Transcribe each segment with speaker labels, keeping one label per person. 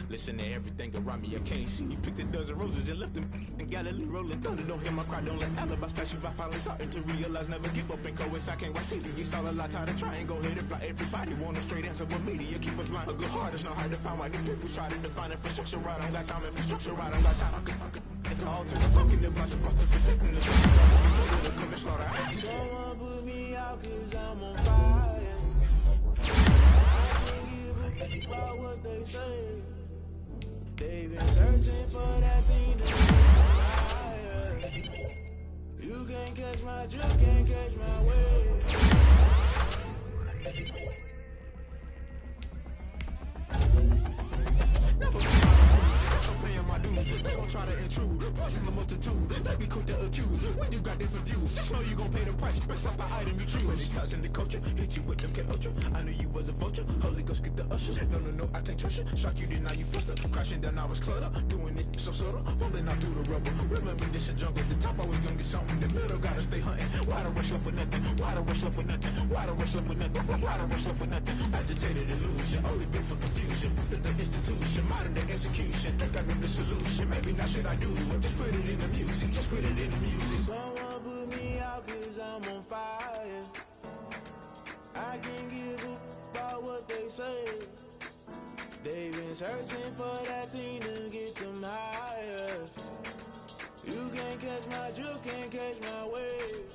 Speaker 1: Listen to everything around me, I can't see. You picked a dozen roses and left them in Galilee rolling thunder. Don't hear my cry, don't let alibis pass you. I finally starting to realize, never give up and coincide. I can't watch TV, it's all a lot. Tired of trying, go ahead and fly. Everybody want a straight answer, but media keep us blind. A good heart is not hard to find. Why do people try to define infrastructure right? I don't got time, infrastructure right, I don't got time. I could it's all to the talking about you, about to protecting the city. Come and slaughter.
Speaker 2: Someone put me out cause I'm on fire. I can't give a about what they say. They've been searching for that thing to get higher. You can't catch my drift, can't catch my wave.
Speaker 1: My dudes, they gon' try to intrude, poison the multitude, they be quick to accuse. When you got different views, just know you gon' pay the price. Best off the item you choose. Many ties in the culture, hit you with them K-Ultra. I knew you was a vulture, Holy Ghost get the ushers. No, I can't trust you. Shock you, then now you fluster. Crashing down, I was clutter. Doing this so subtle, falling out through the rubble. Remember this a jungle, the top always gonna get something. The middle gotta stay hunting. Why the rush love for nothing? Why the rush love for nothing? Why the rush love for nothing? Why the rush love for nothing? Agitated illusion, only built for confusion. The institution, modern day execution. Think I know the solution, maybe not should I do it. Just put it in the music, just put it in the music.
Speaker 2: Someone put me out cause I'm on fire. I can't give a about what they say. They've been searching for that thing to get them higher. You can't catch my drift, can't catch my wave.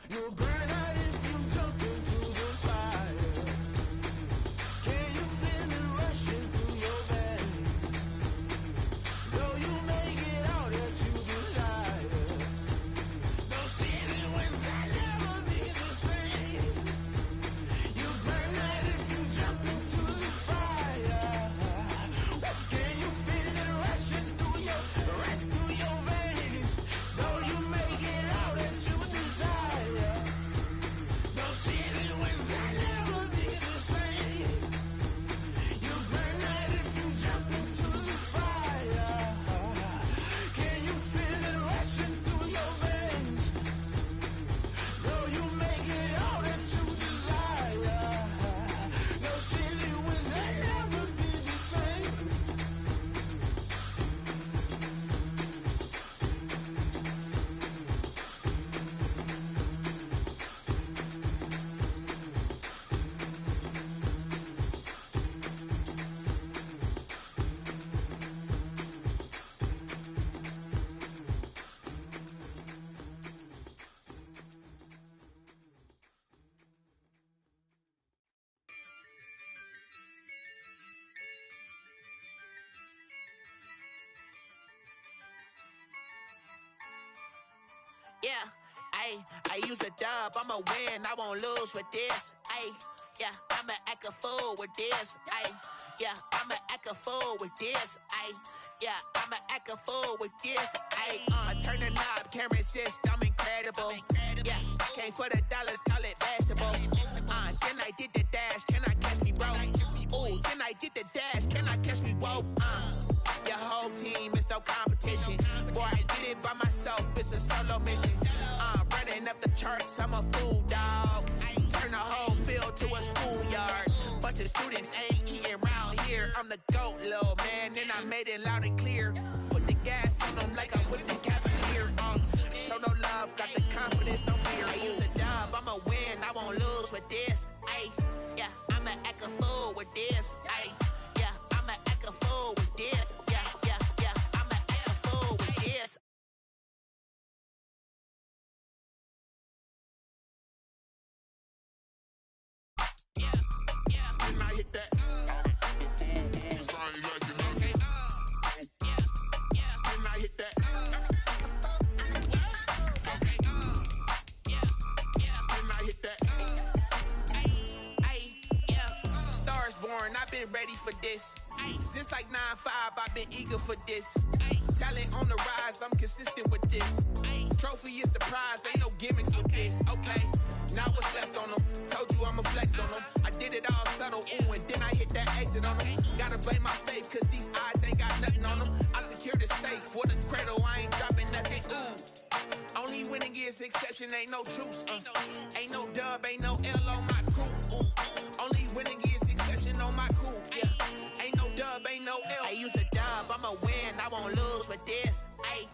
Speaker 2: You'll burn out if you jump into the fire. Can you feel it rushing through your veins? Though you make it out that you desire. No ceiling wins that never be the same. You burn out if you jump into the fire. Can you feel it rushing through your veins? Though you make it out that you desire. No ceiling wins that never be the same. You burn out if you jump into the fire. Can you feel it rushing through your veins? Though you make it all that you desire. No ceiling wins that never be the same.
Speaker 3: Yeah, I use a dub, I'ma win, I won't lose with this. Yeah, I'ma act a fool with this. Yeah, I'ma act a fool with this. Yeah, I'ma act a fool with this. I turn the knob, camera assist, I'm incredible. Yeah, came for the dollars, call it vegetable. Then I did the dash, can I catch me, bro? Ooh, then I did the dash, can I catch me, whoa? Your whole team is no competition. Boy, I did it by myself, it's a solo mission. Running up the charts, I'm a fool, dog. Turn the whole field to a schoolyard. Bunch of students ain't eating round here. I'm the GOAT, little man, and I made it loud and clear. Put the gas on them like I whipped the Cavalier. Show no love, got the confidence, no fear. I use a dub, I'ma win, I won't lose with this. Yeah, I'ma act a fool with this. Yeah, I'ma act a fool with this. Yeah, I'ma act a fool with this.
Speaker 1: And I hit that. And I hit that. And I hit that.
Speaker 3: Stars born, I've been ready for this. Since like 9-5, I've been eager for this. Talent on the rise, I'm consistent with this. Trophy is the prize, ain't no gimmicks with this. Okay, now what's left on them? Told you I'ma flex on them. I did it all subtle, ooh, and then I hit that exit on them. Gotta blame my faith, cause these eyes ain't got nothing on them. I secured the safe for the cradle, I ain't dropping nothing, ooh. Only winning is exception, ain't no truce. Ain't no dub, ain't no L on my crew, ooh. Only winning is exception on my crew, yeah. Ain't no dub, ain't no I won't lose with this. Ay.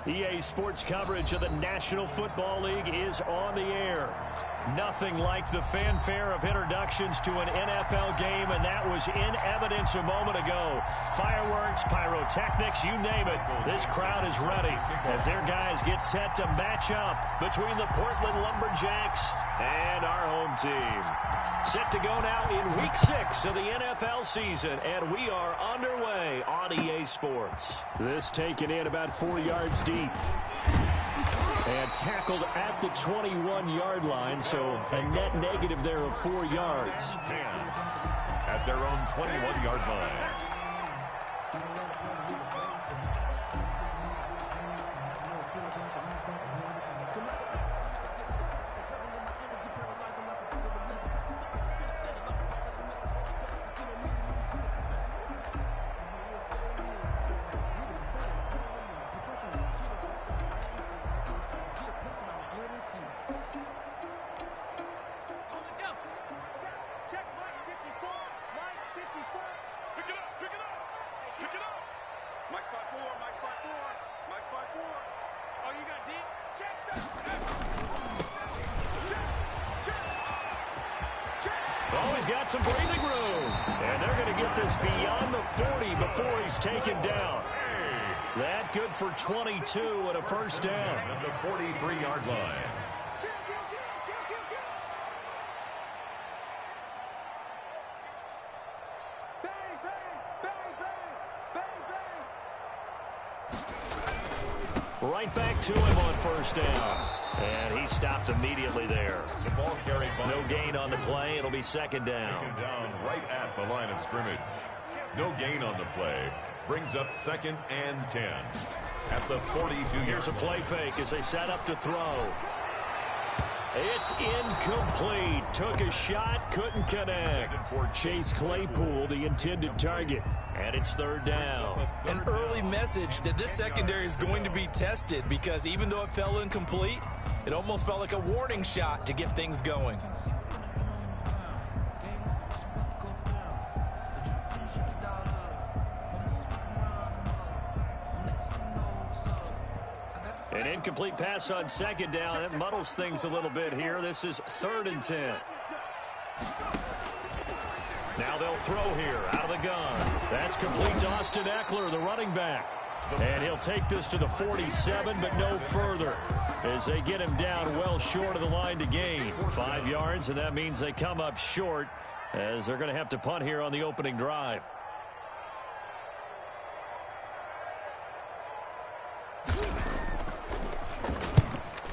Speaker 4: EA Sports coverage of the National Football League is on the air. Nothing like the fanfare of introductions to an NFL game, and that was in evidence a moment ago. Fireworks, pyrotechnics, you name it. This crowd is ready as their guys get set to match up between the Portland Lumberjacks and our home team. Set to go now in Week 6 of the NFL season, and we are underway on EA Sports. This taken in about 4 yards deep. And tackled at the 21-yard line, so a net negative there of 4 yards.
Speaker 5: 10 at their own 21-yard line.
Speaker 4: Some breathing room, and they're going to get this beyond the 40 before he's taken down. That good for 22 and a first down.
Speaker 5: At the 43-yard line.
Speaker 4: Right back to him on first down. And he stopped immediately there.
Speaker 5: The ball carried by.
Speaker 4: No gain on the play. It'll be second down.
Speaker 5: Second down right at the line of scrimmage. No gain on the play. Brings up 2nd and 10. At the 42-yard line.
Speaker 4: Here's a play fake as they set up to throw. It's incomplete. Took a shot, couldn't connect. For Chase Claypool, the intended target. And it's third down.
Speaker 6: An early message that this secondary is going to be tested, because even though it fell incomplete, it almost felt like a warning shot to get things going.
Speaker 4: An incomplete pass on second down. That muddles things a little bit here. This is 3rd and 10. Now they'll throw here out of the gun. That's complete to Austin Eckler, the running back. And he'll take this to the 47, but no further, as they get him down well short of the line to gain. 5 yards, and that means they come up short, as they're going to have to punt here on the opening drive.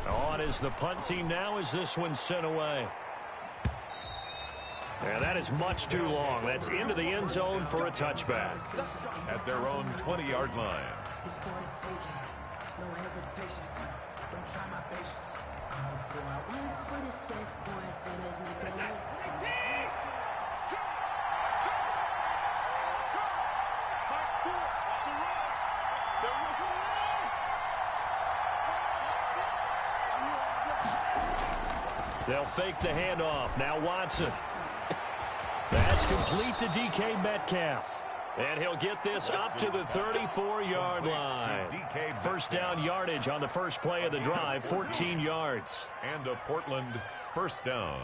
Speaker 4: On is the punt team now as this one's sent away. And that is much too long. That's into the end zone for a touchback.
Speaker 5: At their own 20-yard line.
Speaker 4: They'll fake the handoff. Now Watson. That's complete to DK Metcalf. And he'll get this up to the 34-yard line. First down yardage on the first play of the drive, 14 yards.
Speaker 5: And a Portland first down.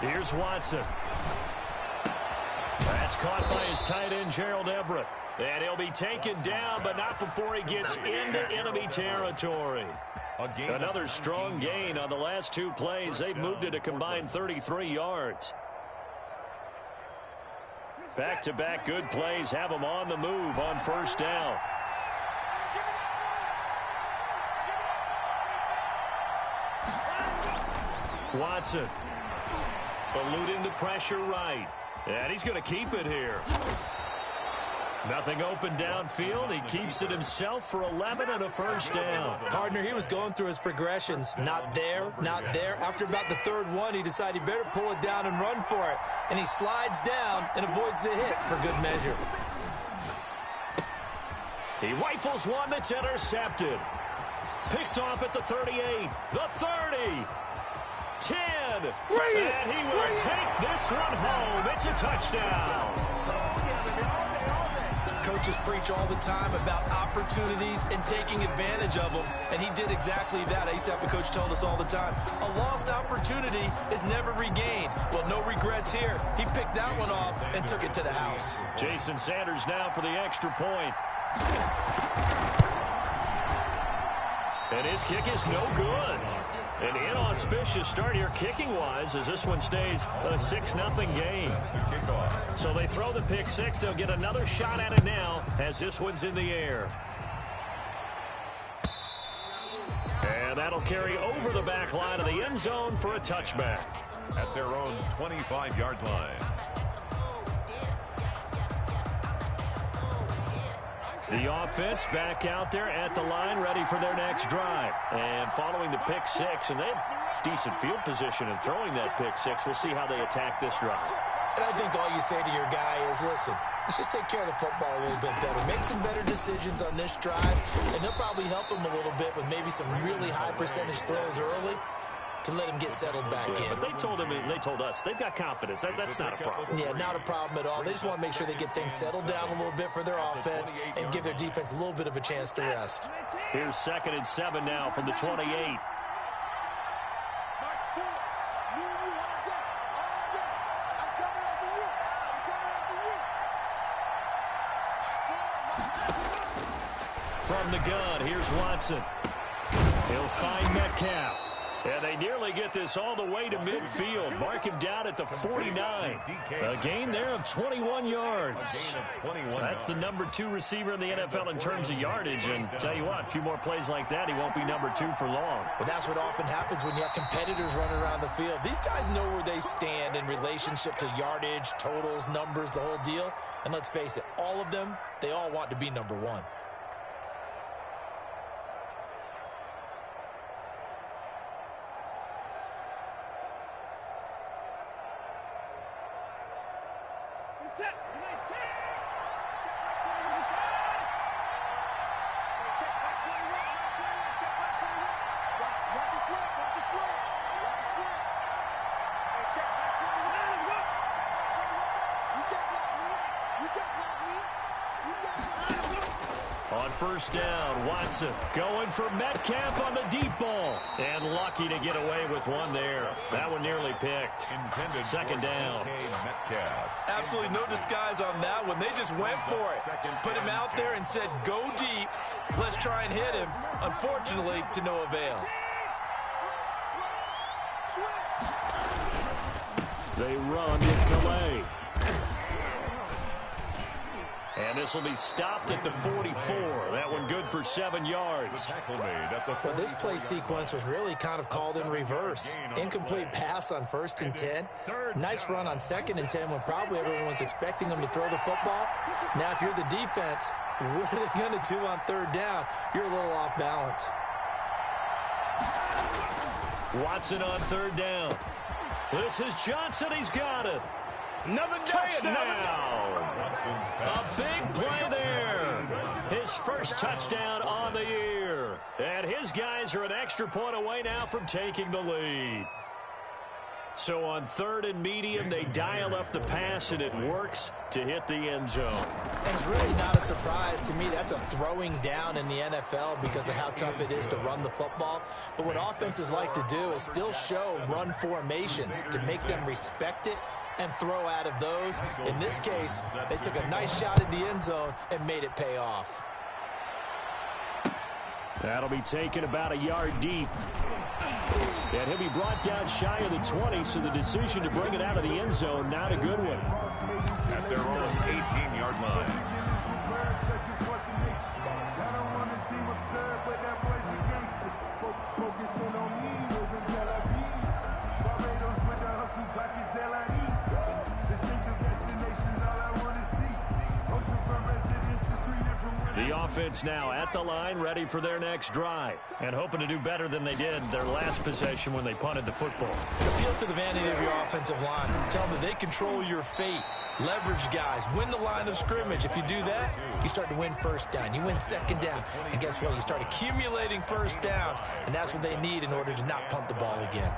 Speaker 4: Here's Watson. That's caught by his tight end, Gerald Everett. And he'll be taken down, but not before he gets into enemy territory. Another strong gain on the last 2 plays. They've moved it a combined 33 yards. Back-to-back good plays have them on the move on first down. Watson eluding the pressure right. And he's going to keep it here. Nothing open downfield. He keeps it himself for 11 and a first down.
Speaker 6: Partner, he was going through his progressions. Not there, not there. After about the 3rd one, he decided he better pull it down and run for it. And he slides down and avoids the hit for good measure.
Speaker 4: He rifles one that's intercepted. Picked off at the 38, the 30, 10, and he will take this one home. It's a touchdown.
Speaker 6: Coaches preach all the time about opportunities and taking advantage of them, and he did exactly that. I used to have a coach tell us all the time, a lost opportunity is never regained. Well, no regrets here. He picked that one off and took it to the house.
Speaker 4: Jason Sanders now for the extra point. And his kick is no good. An inauspicious start here kicking-wise as this one stays a 6-0 game. So they throw the pick six. They'll get another shot at it now as this one's in the air. And that'll carry over the back line of the end zone for a touchback.
Speaker 5: At their own 25-yard line.
Speaker 4: The offense back out there at the line, ready for their next drive. And following the pick six, and they have decent field position in throwing that pick six. We'll see how they attack this drive.
Speaker 6: And I think all you say to your guy is, listen, let's just take care of the football a little bit better. Make some better decisions on this drive, and they'll probably help him a little bit with maybe some really high percentage throws early to let him get settled back in.
Speaker 4: But they told him, and they told us, they've got confidence. That's not a problem.
Speaker 6: Yeah, not a problem at all. They just want to make sure they get things settled down a little bit for their offense and give their defense a little bit of a chance to rest.
Speaker 4: Here's 2nd and 7 now from the 28. From the gun, here's Watson. He'll find Metcalf. And they nearly get this all the way to midfield. Mark him down at the 49. A gain there of 21 yards. That's the number 2 receiver in the NFL in terms of yardage. And tell you what, a few more plays like that, he won't be number 2 for long.
Speaker 6: Well, that's what often happens when you have competitors running around the field. These guys know where they stand in relationship to yardage, totals, numbers, the whole deal. And let's face it, all of them, they all want to be number 1.
Speaker 4: On first down, Watson going for Metcalf on the deep ball. And lucky to get away with one there. That one nearly picked. 2nd down.
Speaker 6: Absolutely no disguise on that one. They just went for it. Put him out there and said, go deep. Let's try and hit him. Unfortunately, to no avail.
Speaker 4: They run with Calais. And this will be stopped at the 44. That one good for 7 yards.
Speaker 6: Well, this play sequence was really kind of called in reverse. Incomplete pass on 1st and 10. Nice run on 2nd and 10 when probably everyone was expecting them to throw the football. Now, if you're the defense, what are they going to do on 3rd down? You're a little off balance.
Speaker 4: Watson on 3rd down. This is Johnson. He's got it.
Speaker 7: Another
Speaker 4: touchdown. A big play there. His first touchdown on the year. And his guys are an extra point away now from taking the lead. So on 3rd and medium, they dial up the pass, and it works to hit the end zone.
Speaker 6: And it's really not a surprise to me. That's a throwing down in the NFL because of how tough it is to run the football. But what offenses like to do is still show run formations to make them respect it and throw out of those. In this case, they took a nice shot at the end zone and made it pay off.
Speaker 4: That'll be taken about a yard deep. And he'll be brought down shy of the 20, so the decision to bring it out of the end zone, not a good one.
Speaker 5: At their own 18-yard line.
Speaker 4: The offense now at the line, ready for their next drive, and hoping to do better than they did their last possession when they punted the football.
Speaker 6: Appeal to the vanity of your offensive line. Tell them they control your fate. Leverage guys. Win the line of scrimmage. If you do that, you start to win first down. You win second down. And guess what? You start accumulating first downs, and that's what they need in order to not punt the ball again.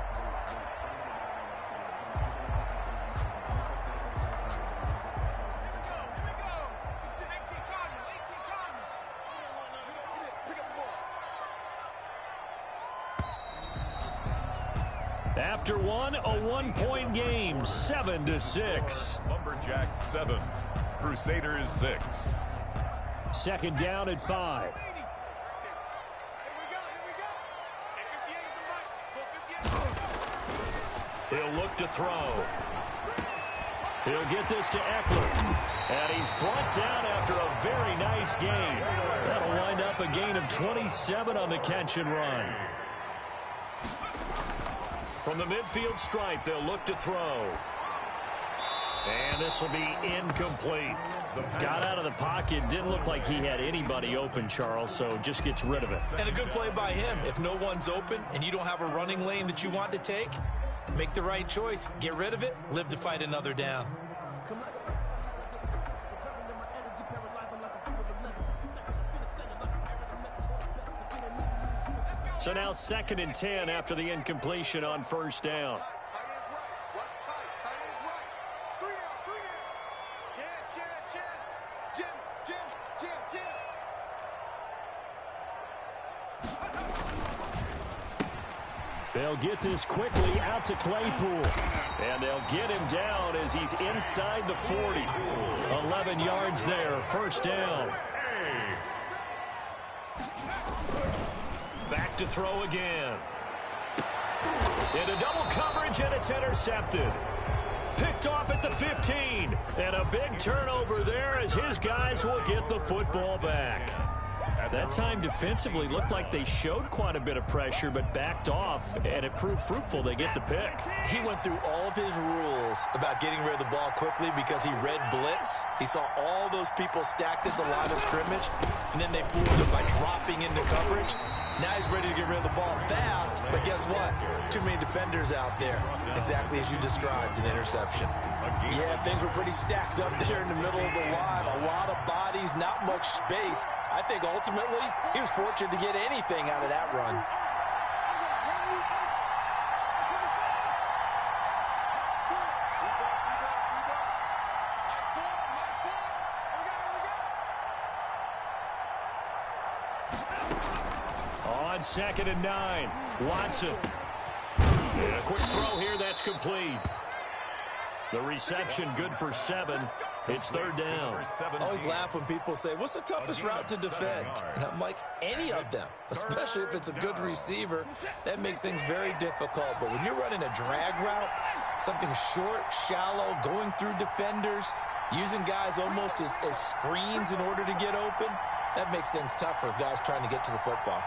Speaker 4: After one, a one-point game, 7-6.
Speaker 5: Lumberjacks 7, Crusaders 6.
Speaker 4: Second down at 5. He'll look to throw. He'll get this to Eckler. And he's brought down after a very nice gain. That'll wind up a gain of 27 on the catch and run. From the midfield stripe, they'll look to throw. And this will be incomplete. Got out of the pocket. Didn't look like he had anybody open, Charles, so just gets rid of it.
Speaker 6: And a good play by him. If no one's open and you don't have a running lane that you want to take, make the right choice. Get rid of it. Live to fight another down.
Speaker 4: So now 2nd and 10 after the incompletion on first down. They'll get this quickly out to Claypool. And they'll get him down as he's inside the 40. 11 yards there, first down. Back to throw again. Into double coverage, and it's intercepted. Picked off at the 15. And a big turnover there as his guys will get the football back. That time defensively looked like they showed quite a bit of pressure but backed off, and it proved fruitful. They get the pick.
Speaker 6: He went through all of his rules about getting rid of the ball quickly because he read blitz. He saw all those people stacked at the line of scrimmage, and then they fooled him by dropping into coverage. Now he's ready to get rid of the ball fast, but guess what? Too many defenders out there. Exactly as you described, an interception. Yeah, things were pretty stacked up there in the middle of the line. A lot of bodies, not much space. I think ultimately he was fortunate to get anything out of that run.
Speaker 4: On 2nd and 9, Watson. And a quick throw here, that's complete. The reception good for 7. It's 3rd down.
Speaker 6: I always laugh when people say, what's the toughest route to defend? And I'm like, any of them, especially if it's a good receiver. That makes things very difficult. But when you're running a drag route, something short, shallow, going through defenders, using guys almost as screens in order to get open, that makes things tough for guys trying to get to the football.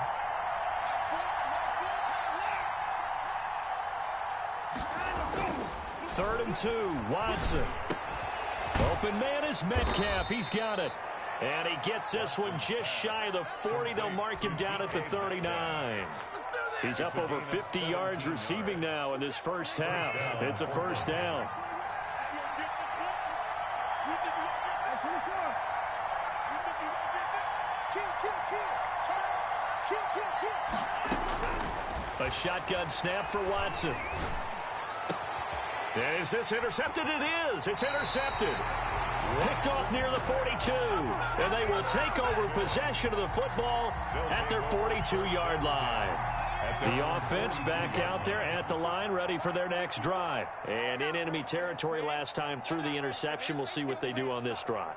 Speaker 4: Third and 2, Watson. Open man is Metcalf. He's got it. And he gets this one just shy of the 40. They'll mark him down at the 39. He's up over 50 yards receiving now in this first half. It's a first down. A shotgun snap for Watson. Is this intercepted? It is. It's intercepted. Picked off near the 42. And they will take over possession of the football at their 42-yard line. The offense back out there at the line, ready for their next drive. And in enemy territory last time through the interception. We'll see what they do on this drive.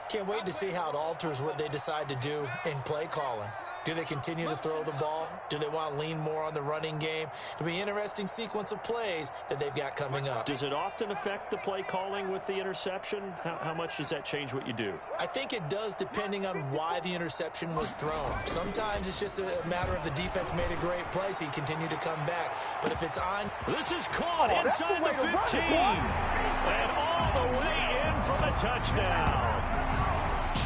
Speaker 6: Can't wait to see how it alters what they decide to do in play calling. Do they continue to throw the ball? Do they want to lean more on the running game? It'll be an interesting sequence of plays that they've got coming up.
Speaker 4: Does it often affect the play calling with the interception? How much does that change what you do?
Speaker 6: I think it does, depending on why the interception was thrown. Sometimes it's just a matter of the defense made a great play, so you continue to come back. But if it's on...
Speaker 4: This is caught inside the 15. And all the way in for the touchdown.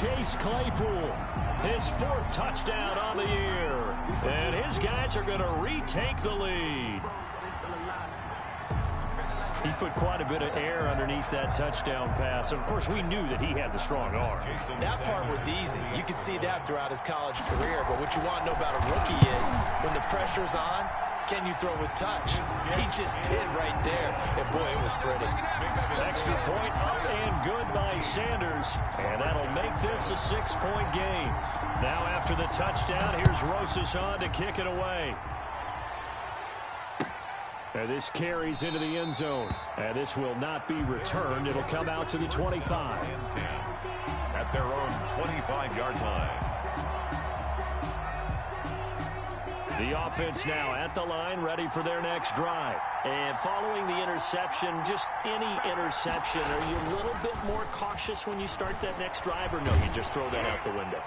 Speaker 4: Chase Claypool, his 4th touchdown on the year. And his guys are going to retake the lead. He put quite a bit of air underneath that touchdown pass. Of course, we knew that he had the strong arm.
Speaker 6: That part was easy. You could see that throughout his college career. But what you want to know about a rookie is when the pressure's on, can you throw with touch? He just did right there. And, boy, it was pretty.
Speaker 4: Extra point up and good by Sanders. And that'll make this a 6-point game. Now after the touchdown, here's Rosas on to kick it away. And this carries into the end zone. And this will not be returned. It'll come out to the 25.
Speaker 5: And 10 at their own 25-yard line.
Speaker 4: The offense now at the line, ready for their next drive. And following the interception, just any interception, are you a little bit more cautious when you start that next drive, or no, you just throw that out the window?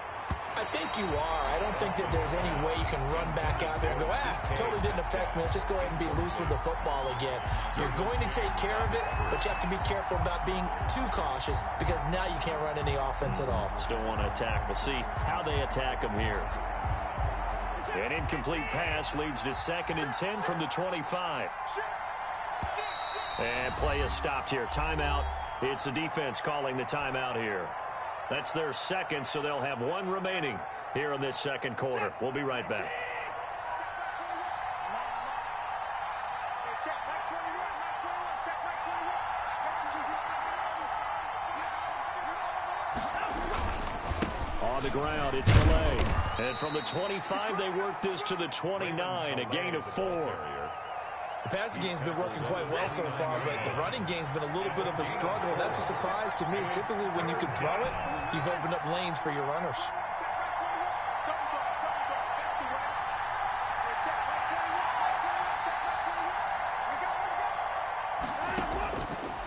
Speaker 6: I think you are. I don't think that there's any way you can run back out there and go, totally didn't affect me. Let's just go ahead and be loose with the football again. You're going to take care of it, but you have to be careful about being too cautious because now you can't run any offense at all.
Speaker 4: Still want to attack. We'll see how they attack them here. An incomplete pass leads to 2nd and 10 from the 25. And play is stopped here. Timeout. It's the defense calling the timeout here. That's their 2nd, so they'll have 1 remaining here in this 2nd quarter. We'll be right back. On the ground, it's delayed. And from the 25, they work this to the 29, a gain of 4.
Speaker 6: The passing game's been working quite well so far, but the running game's been a little bit of a struggle. That's a surprise to me. Typically, when you can throw it, you've opened up lanes for your runners.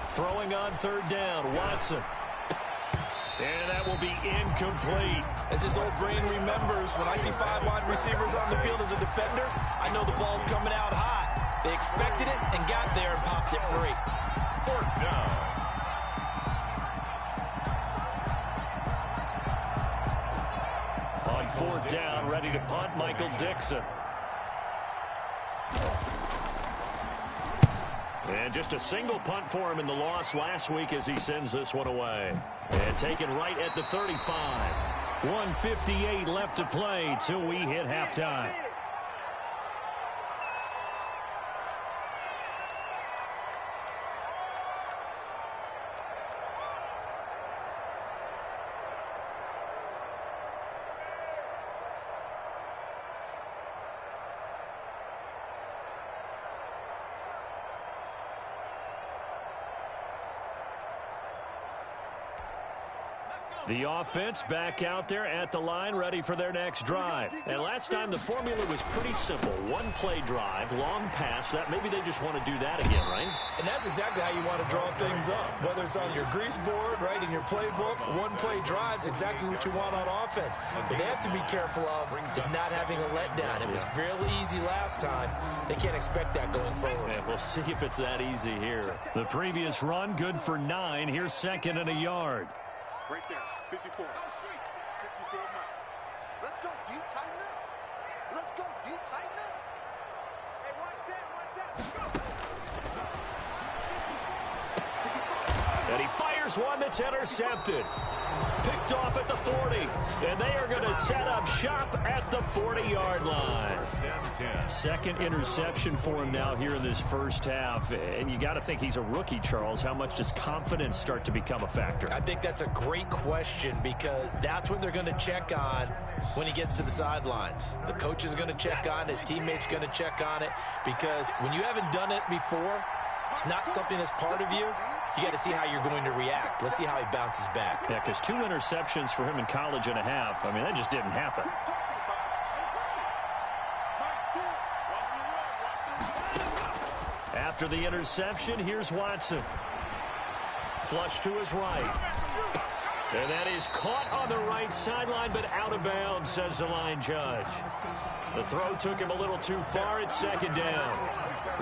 Speaker 4: Throwing on 3rd down, Watson. And that will be incomplete.
Speaker 6: As his old brain remembers, when I see 5 wide receivers on the field as a defender, I know the ball's coming out hot. They expected it and got there and popped it free.
Speaker 5: 4th down.
Speaker 4: On 4th down, ready to punt, Michael Dixon. And just a single punt for him in the loss last week as he sends this one away. And taken right at the 35. 1:58 left to play till we hit halftime. The offense back out there at the line, ready for their next drive. And last time the formula was pretty simple. 1-play drive, long pass. That maybe they just want to do that again, right?
Speaker 6: And that's exactly how you want to draw things up. Whether it's on your grease board, right, in your playbook, 1-play drive's exactly what you want on offense. What they have to be careful of is not having a letdown. It was fairly easy last time. They can't expect that going forward.
Speaker 4: Yeah, we'll see if it's that easy here. The previous run, good for 9. Here's 2nd and a yard.
Speaker 7: Right there, 54. 54 now. Let's go deep, tighten up. Let's go deep, tighten up. Hey, one set, go.
Speaker 4: And he fires one that's intercepted. Picked off at the 40. And they are going to set up shop at the 40-yard line. 2nd interception for him now here in this first half. And you got to think he's a rookie, Charles. How much does confidence start to become a factor?
Speaker 6: I think that's a great question because that's what they're going to check on when he gets to the sidelines. The coach is going to check on it. His teammates going to check on it because when you haven't done it before, it's not something that's part of you. You got to see how you're going to react. Let's see how he bounces back.
Speaker 4: Yeah, because 2 interceptions for him in college and a half. I mean, that just didn't happen. After the interception, here's Watson. Flush to his right. And that is caught on the right sideline, but out of bounds, says the line judge. The throw took him a little too far. It's 2nd down.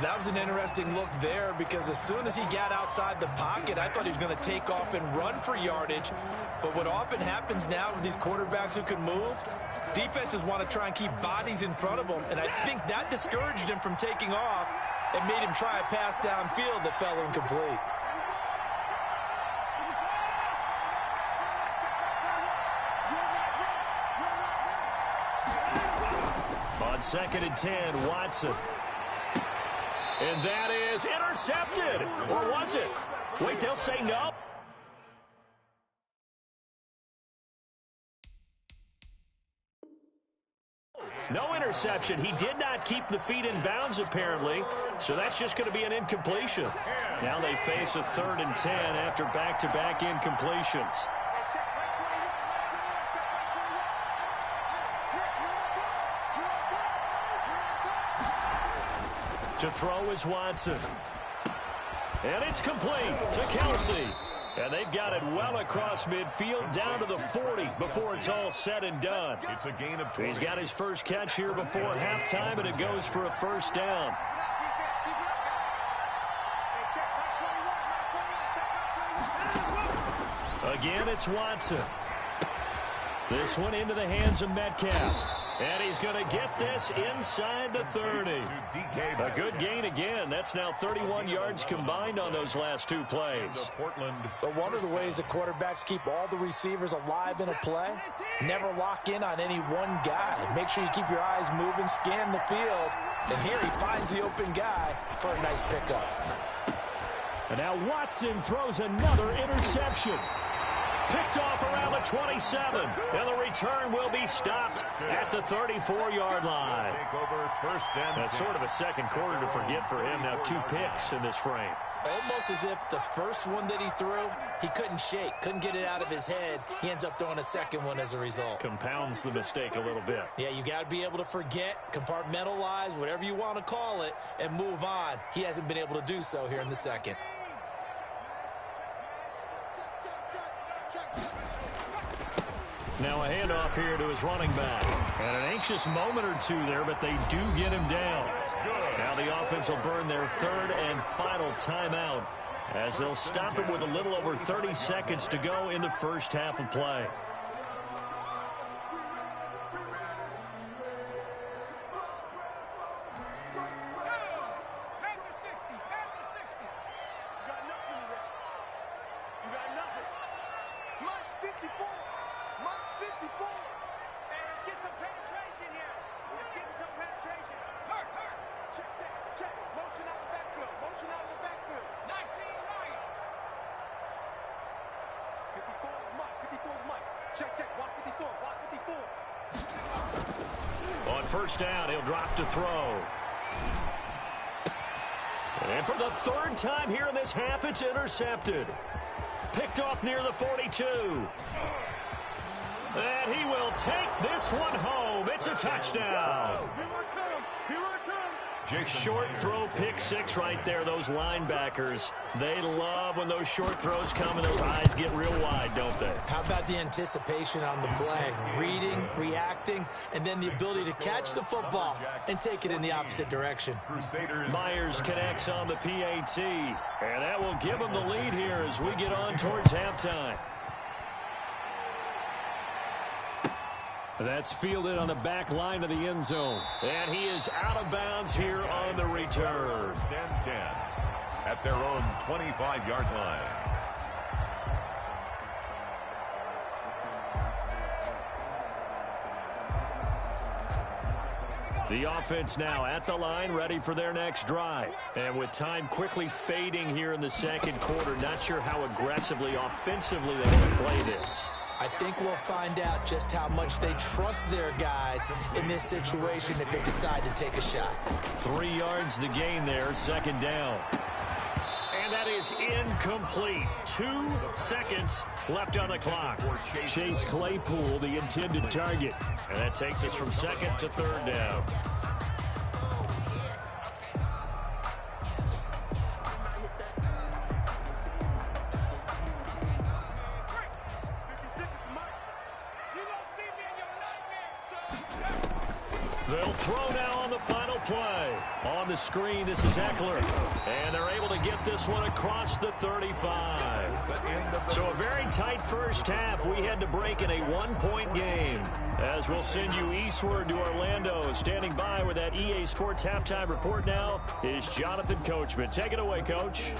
Speaker 6: That was an interesting look there because as soon as he got outside the pocket, I thought he was going to take off and run for yardage. But what often happens now with these quarterbacks who can move, defenses want to try and keep bodies in front of them, and I think that discouraged him from taking off and made him try a pass downfield that fell incomplete.
Speaker 4: On 2nd and 10, Watson. And that is intercepted. Or was it? Wait, they'll say no. No interception. He did not keep the feet in bounds, apparently. So that's just going to be an incompletion. Now they face a 3rd and 10 after back-to-back incompletions. To throw is Watson. And it's complete to Kelsey. And they've got it well across midfield down to the 40 before it's all said and done.
Speaker 5: It's a gain of 20.
Speaker 4: He's got his first catch here before halftime, and it goes for a first down. Again, it's Watson. This one into the hands of Metcalf. And he's going to get this inside the 30. A good gain again. That's now 31 yards combined on those last 2 plays.
Speaker 6: But one of the ways that quarterbacks keep all the receivers alive in a play, never lock in on any one guy. Make sure you keep your eyes moving, scan the field. And here he finds the open guy for a nice pickup.
Speaker 4: And now Watson throws another interception. Picked off around the 27, and the return will be stopped at the 34-yard line. That's sort of a second quarter to forget for him. Now 2 picks in this frame.
Speaker 6: Almost as if the first one that he threw, he couldn't shake, couldn't get it out of his head. He ends up throwing a second one as a result.
Speaker 4: Compounds the mistake a little bit.
Speaker 6: Yeah, you got to be able to forget, compartmentalize, whatever you want to call it, and move on. He hasn't been able to do so here in the second.
Speaker 4: Now a handoff here to his running back. And an anxious moment or two there, but they do get him down. Now the offense will burn their 3rd and final timeout as they'll stop it with a little over 30 seconds to go in the first half of play. On first down, he'll drop to throw. And for the 3rd time here in this half, it's intercepted. Picked off near the 42. And he will take this one home. It's a touchdown. Short throw, pick 6 right there. Those linebackers, they love when those short throws come and those eyes get real wide, don't they?
Speaker 6: How about the anticipation on the play? Reading, reacting, and then the ability to catch the football and take it in the opposite direction.
Speaker 4: Myers connects on the PAT, and that will give him the lead here as we get on towards halftime. That's fielded on the back line of the end zone. And he is out of bounds here on the return.
Speaker 5: 10 at their own 25-yard line.
Speaker 4: The offense now at the line, ready for their next drive. And with time quickly fading here in the second quarter, not sure how aggressively, offensively they want to play this.
Speaker 6: I think we'll find out just how much they trust their guys in this situation if they decide to take a shot.
Speaker 4: 3 yards the gain there, 2nd down. And that is incomplete. 2 seconds left on the clock. Chase Claypool, the intended target. And that takes us from 2nd to 3rd down. They'll throw now on the final play. On the screen, this is Eckler. And they're able to get this one across the 35. So a very tight first half. We had to break in a one-point game. As we'll send you eastward to Orlando. Standing by with that EA Sports halftime report now is Jonathan Coachman. Take it away, Coach.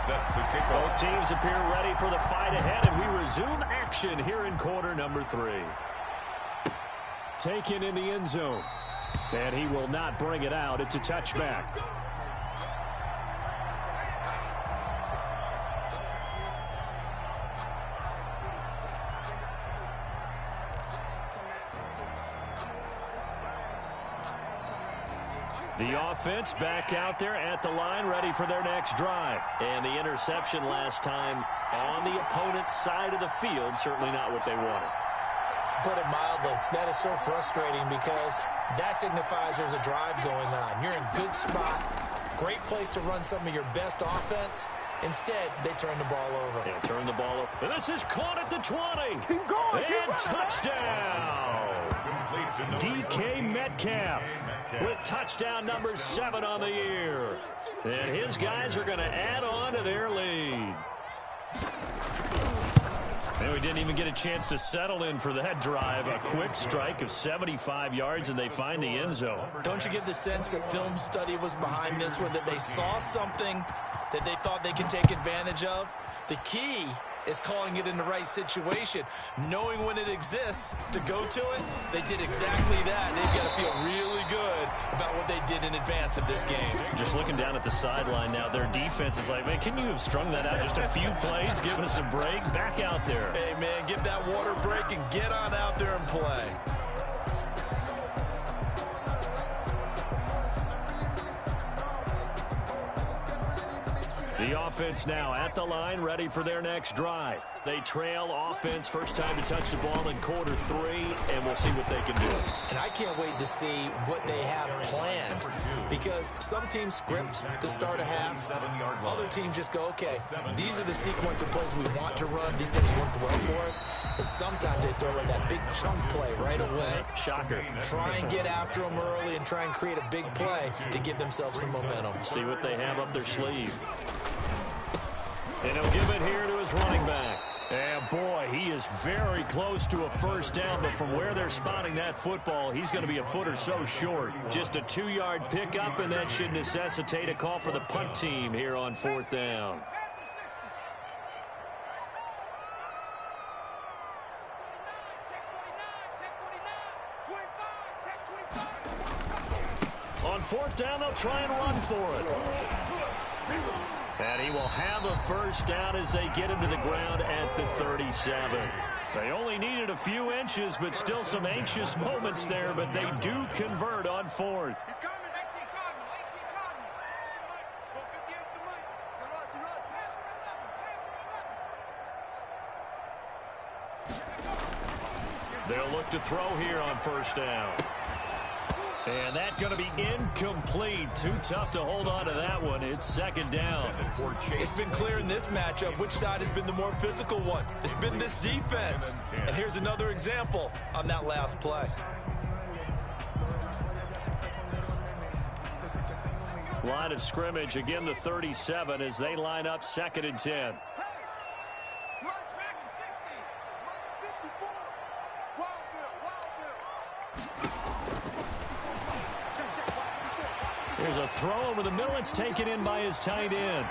Speaker 5: Set to kick off.
Speaker 4: Both teams appear ready for the fight ahead, and we resume action here in quarter number 3. Taken in the end zone. And he will not bring it out. It's a touchback. The offense back out there at the line, ready for their next drive. And the interception last time on the opponent's side of the field, certainly not what they wanted.
Speaker 6: Put it mildly, that is so frustrating because that signifies there's a drive going on. You're in a good spot, great place to run some of your best offense. Instead, they turn the ball over.
Speaker 4: Yeah, turn the ball over. And this is caught at the 20. Keep going. And touchdown. DK Metcalf with touchdown number 7 on the year. And his guys are going to add on to their lead. And we didn't even get a chance to settle in for that drive. A quick strike of 75 yards, and they find the end zone.
Speaker 6: Don't you get the sense that film study was behind this one, that they saw something that they thought they could take advantage of? The key is calling it in the right situation, knowing when it exists to go to it. They did exactly that. They've got to feel really good about what they did in advance of this game.
Speaker 4: Just looking down at the sideline now, their defense is like, man, can you have strung that out just a few plays, give us a break? Back out there.
Speaker 6: Hey, man, give that water break and get on out there and play.
Speaker 4: The offense now at the line, ready for their next drive. They trail offense, first time to touch the ball in quarter 3, and we'll see what they can do.
Speaker 6: And I can't wait to see what they have planned, because some teams script to start a half. Other teams just go, okay, these are the sequence of plays we want to run. These things worked well for us. And sometimes they throw in that big chunk play right away.
Speaker 4: Shocker.
Speaker 6: Try and get after them early and try and create a big play to give themselves some momentum.
Speaker 4: See what they have up their sleeve. And he'll give it here to his running back. And boy, he is very close to a first down, but from where they're spotting that football, he's going to be a foot or so short. Just a 2-yard pickup, and that should necessitate a call for the punt team here on 4th down. On 4th down, they'll try and run for it. And he will have a first down as they get him to the ground at the 37. They only needed a few inches, but still some anxious moments there, but they do convert on 4th. They'll look to throw here on first down. And that's going to be incomplete. Too tough to hold on to that one. It's 2nd down.
Speaker 6: It's been clear in this matchup which side has been the more physical one. It's been this defense. And here's another example on that last play.
Speaker 4: Line of scrimmage, again the 37 as they line up 2nd and 10. There's a throw over the middle. It's taken in by his tight end.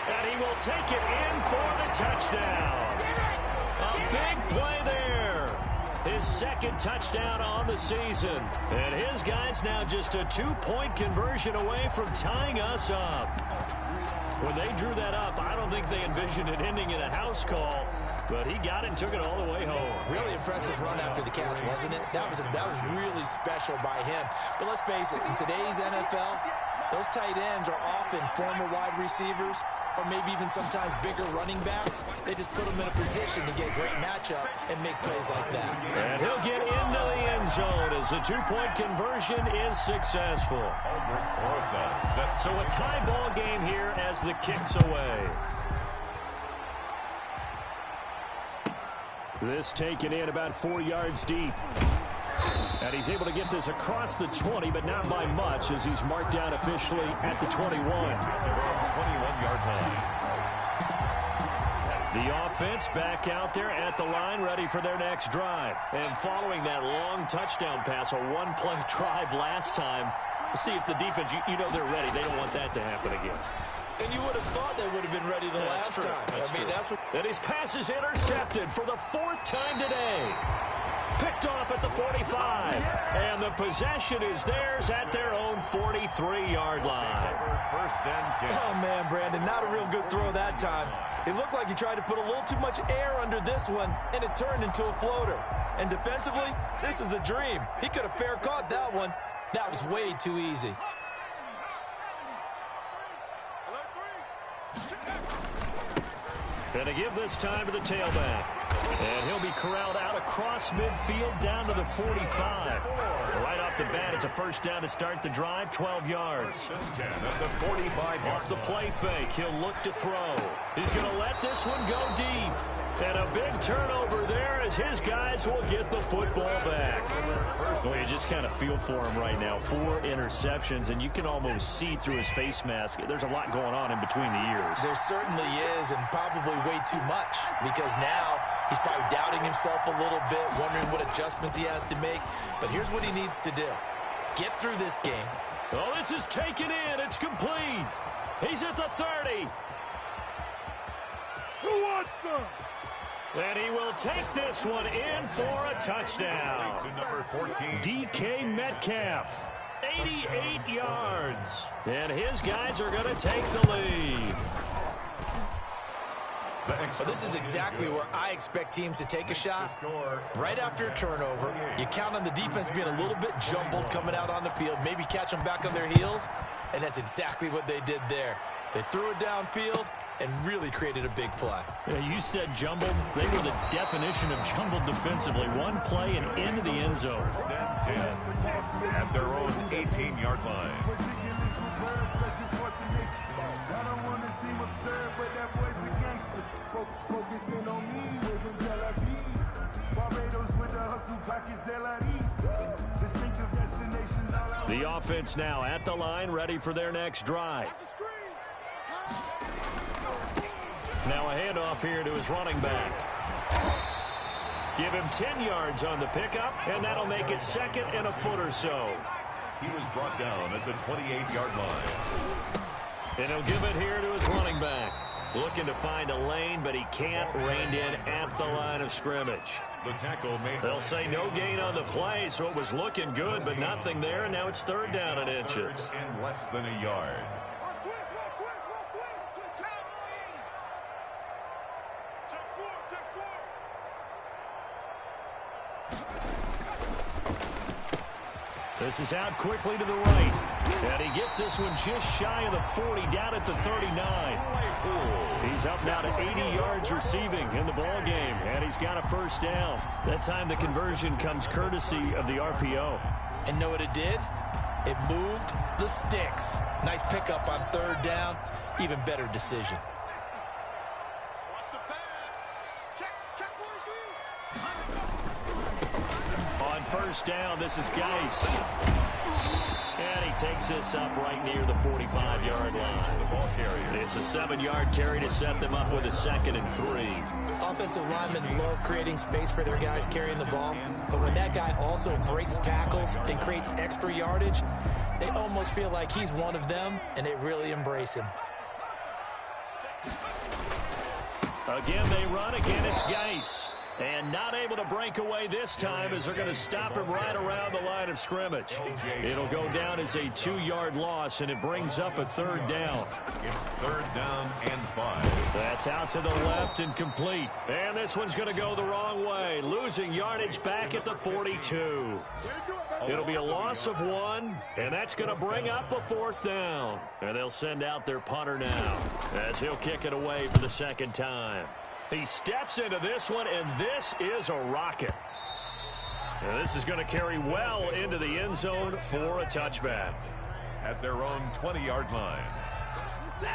Speaker 4: And he will take it in for the touchdown. A big play there. His 2nd touchdown on the season. And his guys now just a 2-point conversion away from tying us up. When they drew that up, I don't think they envisioned it ending in a house call. But he got it and took it all the way home.
Speaker 6: Really impressive run after the catch, wasn't it? That was really special by him. But let's face it, in today's NFL, those tight ends are often former wide receivers or maybe even sometimes bigger running backs. They just put them in a position to get a great matchup and make plays like that.
Speaker 4: And he'll get into the end zone as the 2-point conversion is successful. So a tie ball game here as the kick's away. This taken in about 4 yards deep. And he's able to get this across the 20, but not by much, as he's marked down officially at the 21.
Speaker 5: 21-yard line.
Speaker 4: The offense back out there at the line, ready for their next drive. And following that long touchdown pass, a one-play drive last time, see if the defense, you know they're ready. They don't want that to happen again.
Speaker 6: And you would have thought they would have been ready the last time. That's what.
Speaker 4: And his pass is intercepted for the 4th time today. Picked off at the 45. And the possession is theirs at their own 43-yard line.
Speaker 5: First and 10.
Speaker 6: Oh, man, Brandon, not a real good throw that time. It looked like he tried to put a little too much air under this one, and it turned into a floater. And defensively, this is a dream. He could have fair caught that one. That was way too easy.
Speaker 4: And to give this time to the tailback. And he'll be corralled out across midfield down to the 45. Right off the bat, it's a first down to start the drive, 12 yards.
Speaker 5: 10 at the 45.
Speaker 4: Off the play fake, he'll look to throw. He's going to let this one go deep. And a big turnover there as his guys will get the football back. Well, you just kind of feel for him right now. 4 interceptions, and you can almost see through his face mask. There's a lot going on in between the ears.
Speaker 6: There certainly is, and probably way too much, because now he's probably doubting himself a little bit, wondering what adjustments he has to make. But here's what he needs to do. Get through this game.
Speaker 4: Oh, this is taken in. It's complete. He's at the 30.
Speaker 1: Who wants some?
Speaker 4: And he will take this one in for a touchdown.
Speaker 5: To number 14.
Speaker 4: DK Metcalf, 88 yards. And his guys are going to take the lead.
Speaker 6: Well, this is exactly where I expect teams to take a shot. Right after a turnover, you count on the defense being a little bit jumbled coming out on the field, maybe catch them back on their heels, and that's exactly what they did there. They threw it downfield and really created a big play.
Speaker 4: Yeah, you said jumbled. They were the definition of jumbled defensively. One play and into the end zone.
Speaker 5: 10 at their own 18-yard line.
Speaker 4: The offense now at the line, ready for their next drive. Now a handoff here to his running back. Give him 10 yards on the pickup, and that'll make it 2nd and a foot or so.
Speaker 5: He was brought down at the 28-yard line.
Speaker 4: And he'll give it here to his running back. Looking to find a lane, but he can't. Reined in at the line of scrimmage.
Speaker 5: The tackle made.
Speaker 4: They'll say no gain on the play, so it was looking good, but nothing there, and now it's 3rd down and inches.
Speaker 5: And less than a yard. This is out quickly to the right. And he gets this one just shy of the 40, down at the 39. He's up now to 80 yards receiving in the ball game, and he's got a first down. That time the conversion comes courtesy of the RPO.
Speaker 6: And know what it did? It moved the sticks. Nice pickup on 3rd down. Even better decision.
Speaker 4: On first down, this is Geis. And he takes this up right near the 45-yard line.
Speaker 5: The ball carrier.
Speaker 4: It's a 7-yard carry to set them up with a 2nd and 3.
Speaker 6: Offensive linemen love creating space for their guys carrying the ball, but when that guy also breaks tackles and creates extra yardage, they almost feel like he's one of them, and they really embrace him.
Speaker 4: Again, they run. Again, it's Geis. And not able to break away this time as they're going to stop him right around the line of scrimmage. It'll go down as a 2-yard loss, and it brings up a 3rd down.
Speaker 5: It's 3rd down and 5.
Speaker 4: That's out to the left and complete. And this one's going to go the wrong way, losing yardage back at the 42. It'll be a loss of 1, and that's going to bring up a 4th down. And they'll send out their punter now as he'll kick it away for the 2nd time. He steps into this one, and this is a rocket. And this is going to carry well into the end zone for a touchback.
Speaker 5: At their own 20-yard line.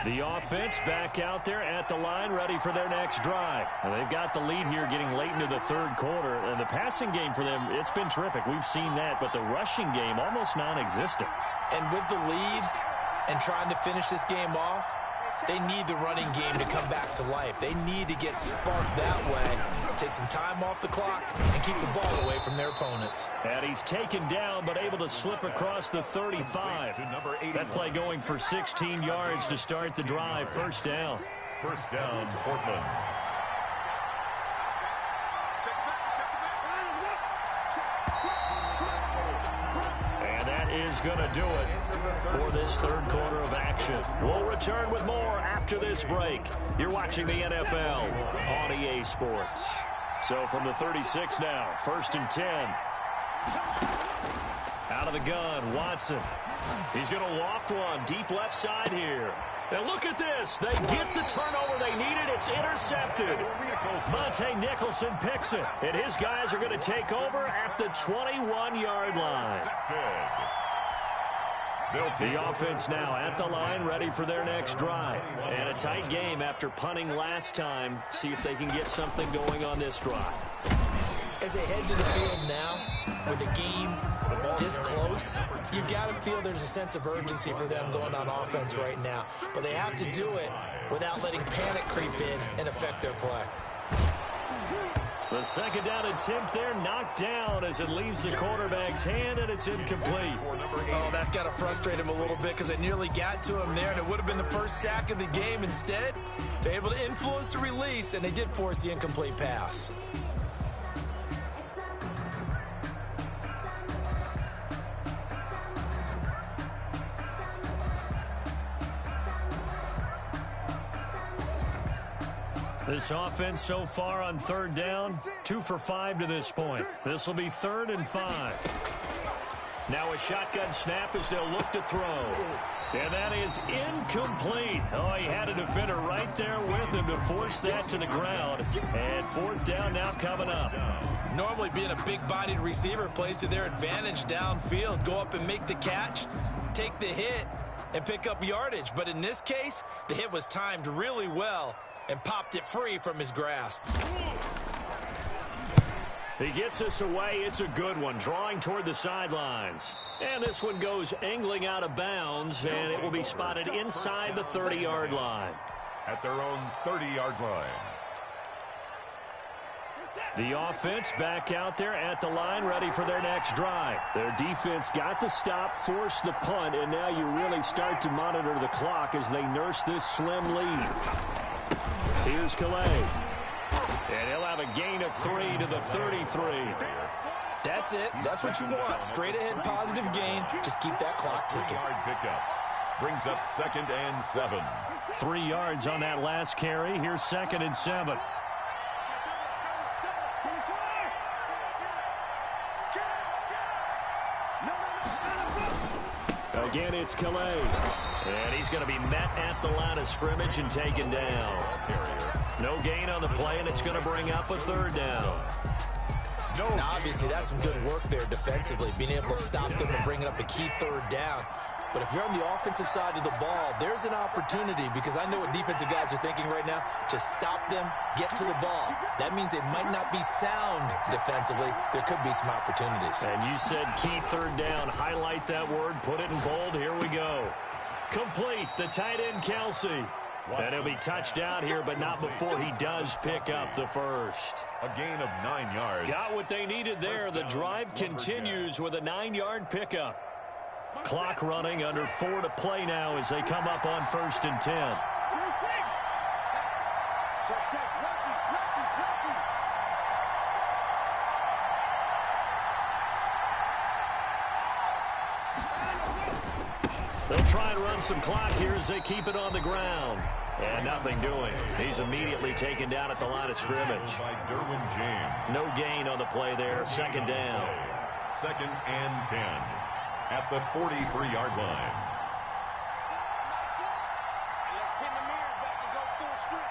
Speaker 4: The offense back out there at the line, ready for their next drive. And they've got the lead here getting late into the third quarter. And the passing game for them, it's been terrific. We've seen that. But the rushing game, almost non-existent.
Speaker 6: And with the lead and trying to finish this game off, they need the running game to come back to life. They need to get sparked that way, take some time off the clock, and keep the ball away from their opponents.
Speaker 4: And he's taken down, but able to slip across the 35. That play going for 16 yards to start the drive. First down.
Speaker 5: First down, Portland.
Speaker 4: And that is going to do it for this third quarter of action. We'll return with more after this break. You're watching the NFL on EA Sports. So from the 36 now, 1st and 10. Out of the gun, Watson. He's going to loft one deep left side here. And look at this. They get the turnover they needed. It's intercepted. Monte Nicholson picks it. And his guys are going to take over at the 21-yard line. The offense now at the line, ready for their next drive. And a tight game after punting last time. See if they can get something going on this drive.
Speaker 6: As they head to the field now, with the game this close, you've got to feel there's a sense of urgency for them going on offense right now. But they have to do it without letting panic creep in and affect their play.
Speaker 4: The second down attempt there knocked down as it leaves the quarterback's hand, and it's incomplete.
Speaker 6: Oh, that's got to frustrate him a little bit because they nearly got to him there, and it would have been the first sack of the game. Instead, they're able to influence the release, and they did force the incomplete pass.
Speaker 4: This offense so far on third down, 2 for 5 to this point. This will be 3rd and 5. Now a shotgun snap as they'll look to throw. And that is incomplete. Oh, he had a defender right there with him to force that to the ground. And 4th down now coming up.
Speaker 6: Normally being a big-bodied receiver plays to their advantage downfield. Go up and make the catch, take the hit, and pick up yardage. But in this case, the hit was timed really well and popped it free from his grasp.
Speaker 4: He gets us away. It's a good one, drawing toward the sidelines. And this one goes angling out of bounds, and it will be spotted inside the 30-yard line.
Speaker 5: At their own 30-yard line.
Speaker 4: The offense back out there at the line, ready for their next drive. Their defense got the stop, forced the punt, and now you really start to monitor the clock as they nurse this slim lead. Here's Calais. And he'll have a gain of 3 to the 33.
Speaker 6: That's it. That's what you want. Straight ahead positive gain. Just keep that clock ticking.
Speaker 5: 3-yard pickup. Brings up 2nd and 7.
Speaker 4: 3 yards on that last carry. Here's 2nd and 7. Again, it's Calais. And he's going to be met at the line of scrimmage and taken down. No gain on the play, and it's going to bring up a 3rd down.
Speaker 6: Now, obviously, that's some good work there defensively, being able to stop them and bring up a key 3rd down. But if you're on the offensive side of the ball, there's an opportunity, because I know what defensive guys are thinking right now. Just stop them, get to the ball. That means they might not be sound defensively. There could be some opportunities.
Speaker 4: And you said key 3rd down. Highlight that word, put it in bold. Here we go. Complete, the tight end, Kelsey. And he'll be touched down here, but not before he does pick up the first.
Speaker 5: A gain of 9 yards.
Speaker 4: Got what they needed there. The drive continues with a 9-yard pickup. Clock running, under 4 to play now as they come up on 1st and 10. They'll try and run some clock here as they keep it on the ground. And nothing doing. He's immediately taken down at the line of scrimmage.
Speaker 5: By Derwin James.
Speaker 4: No gain on the play there. 2nd down.
Speaker 5: 2nd and 10. At the 43-yard line.
Speaker 7: Let's pin the mirrors back and go full strip.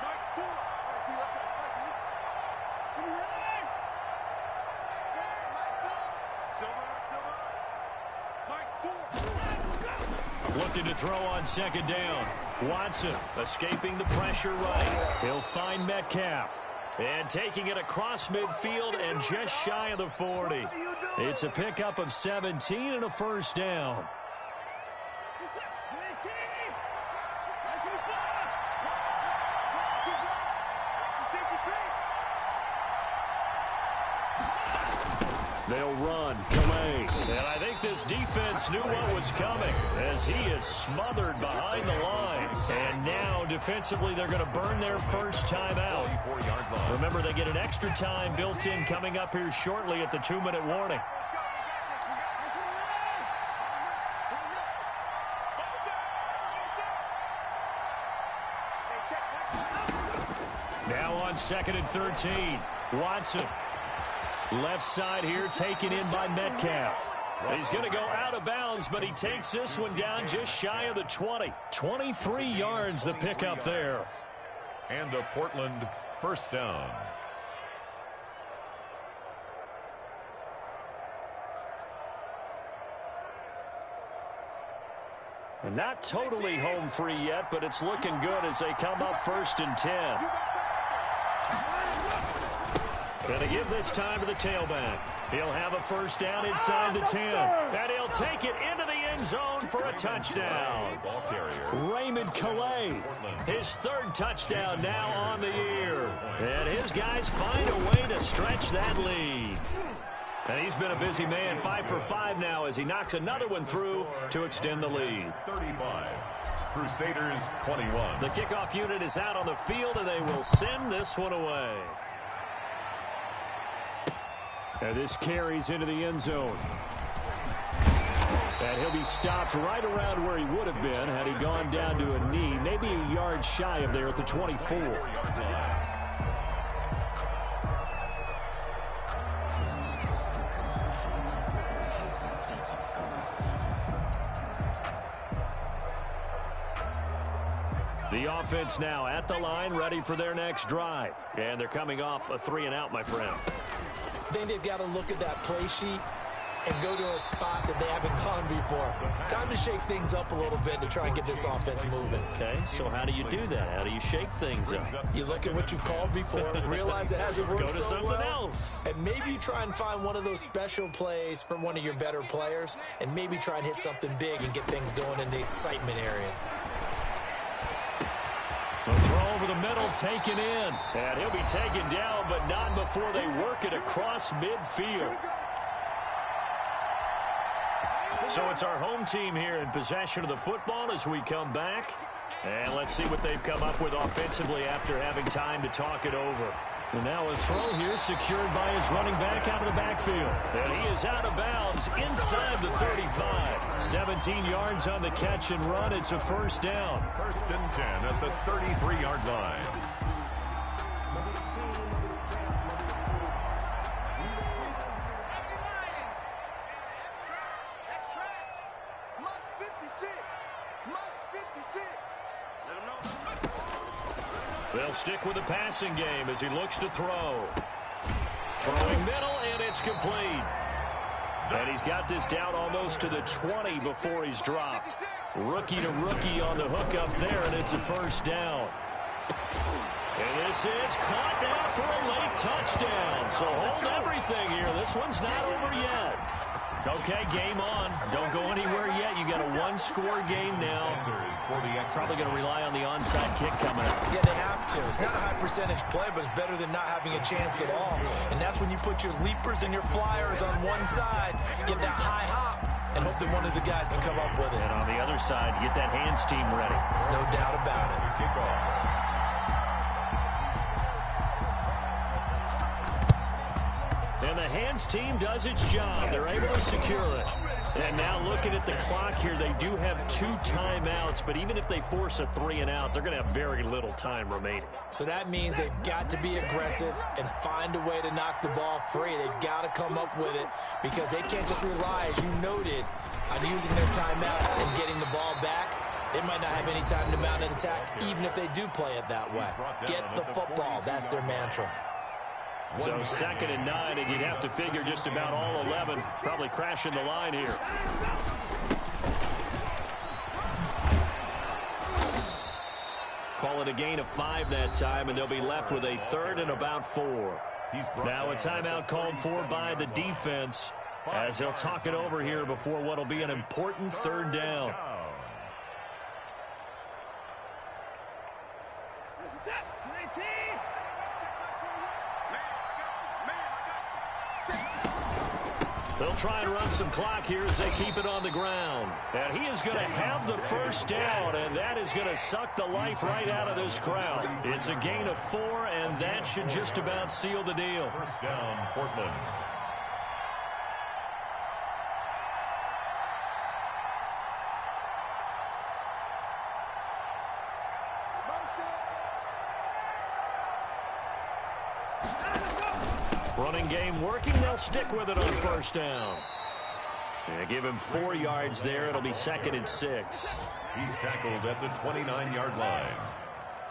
Speaker 7: Mike, 4. All right, T, let's go. Can you hear me? Mike, 4. Silver. Mike, 4.
Speaker 4: Looking to throw on second down. Watson escaping the pressure right. He'll find Metcalf. And taking it across midfield and just shy of the 40. It's a pickup of 17 and a first down. They'll run. Calais. And I think this defense knew what was coming as he is smothered behind the line. And now defensively they're going to burn their first time out. Remember, they get an extra time built in coming up here shortly at the 2-minute warning. Now on 2nd and 13. Watson. Left side here taken in by Metcalf. He's going to go out of bounds, but he takes this one down just shy of the 20. 23 yards the pickup there.
Speaker 5: And a Portland first down.
Speaker 4: Not totally home free yet, but it's looking good as they come up 1st and 10. Going to give this time to the tailback. He'll have a first down inside the 10. And he'll take it into the end zone for a touchdown. Raymond Calais, his 3rd touchdown now on the year. And his guys find a way to stretch that lead. And he's been a busy man, 5 for 5 now as he knocks another one through to extend the lead.
Speaker 5: 35. Crusaders 21.
Speaker 4: The kickoff unit is out on the field, and they will send this one away. And this carries into the end zone. And he'll be stopped right around where he would have been had he gone down to a knee, maybe a yard shy of there at the 24. The offense now at the line, ready for their next drive. And they're coming off a 3-and-out, my friend.
Speaker 6: I think they've got to look at that play sheet and go to a spot that they haven't gone before. Time to shake things up a little bit to try and get this offense moving.
Speaker 4: Okay, so how do you do that? How do you shake things up?
Speaker 6: You look at what you've called before, realize it hasn't worked
Speaker 4: go to
Speaker 6: so
Speaker 4: something
Speaker 6: well,
Speaker 4: else.
Speaker 6: and maybe you try and find one of those special plays from one of your better players, and maybe try and hit something big and get things going in the excitement area.
Speaker 4: The throw over the middle taken in. And he'll be taken down, but not before they work it across midfield. So it's our home team here in possession of the football as we come back. And let's see what they've come up with offensively after having time to talk it over. And now a throw here secured by his running back out of the backfield. And he is out of bounds inside the 35. 17 yards on the catch and run. It's a first down.
Speaker 5: 1st and 10 at the 33-yard line.
Speaker 4: They'll stick with the passing game as he looks to throw. Throwing middle, and it's complete. And he's got this down almost to the 20 before he's dropped. Rookie to rookie on the hook up there, and it's a first down. And this is caught now for a late touchdown. So hold everything here. This one's not over yet. Okay, game on. Don't go anywhere yet. You got a one-score game now. Probably going to rely on the onside kick coming up.
Speaker 6: Yeah, they have to. It's not a high percentage play, but it's better than not having a chance at all. And that's when you put your leapers and your flyers on one side, get that high hop, and hope that one of the guys can come up with it.
Speaker 4: And on the other side, get that hands team ready.
Speaker 6: No doubt about it.
Speaker 4: And the hands team does its job. They're able to secure it. And now looking at the clock here, they do have 2 timeouts, but even if they force a 3-and-out, they're going to have very little time remaining.
Speaker 6: So that means they've got to be aggressive and find a way to knock the ball free. They've got to come up with it because they can't just rely, as you noted, on using their timeouts and getting the ball back. They might not have any time to mount an attack, even if they do play it that way. Get the football. That's their mantra.
Speaker 4: So 2nd and 9, and you'd have to figure just about all 11 probably crashing the line here. with a gain of 5 that time, and they'll be left with a 3rd and about 4. Now a timeout called for by the defense as they'll talk it over here before what will be an important 3rd down. They'll try and run some clock here as they keep it on the ground. And he is going to have the first down, and that is going to suck the life right out of this crowd. It's a gain of 4, and that should just about seal the deal.
Speaker 5: First down, Portland.
Speaker 4: Running game working. They'll stick with it on first down. And give him 4 yards there. It'll be 2nd and 6.
Speaker 5: He's tackled at the 29-yard line.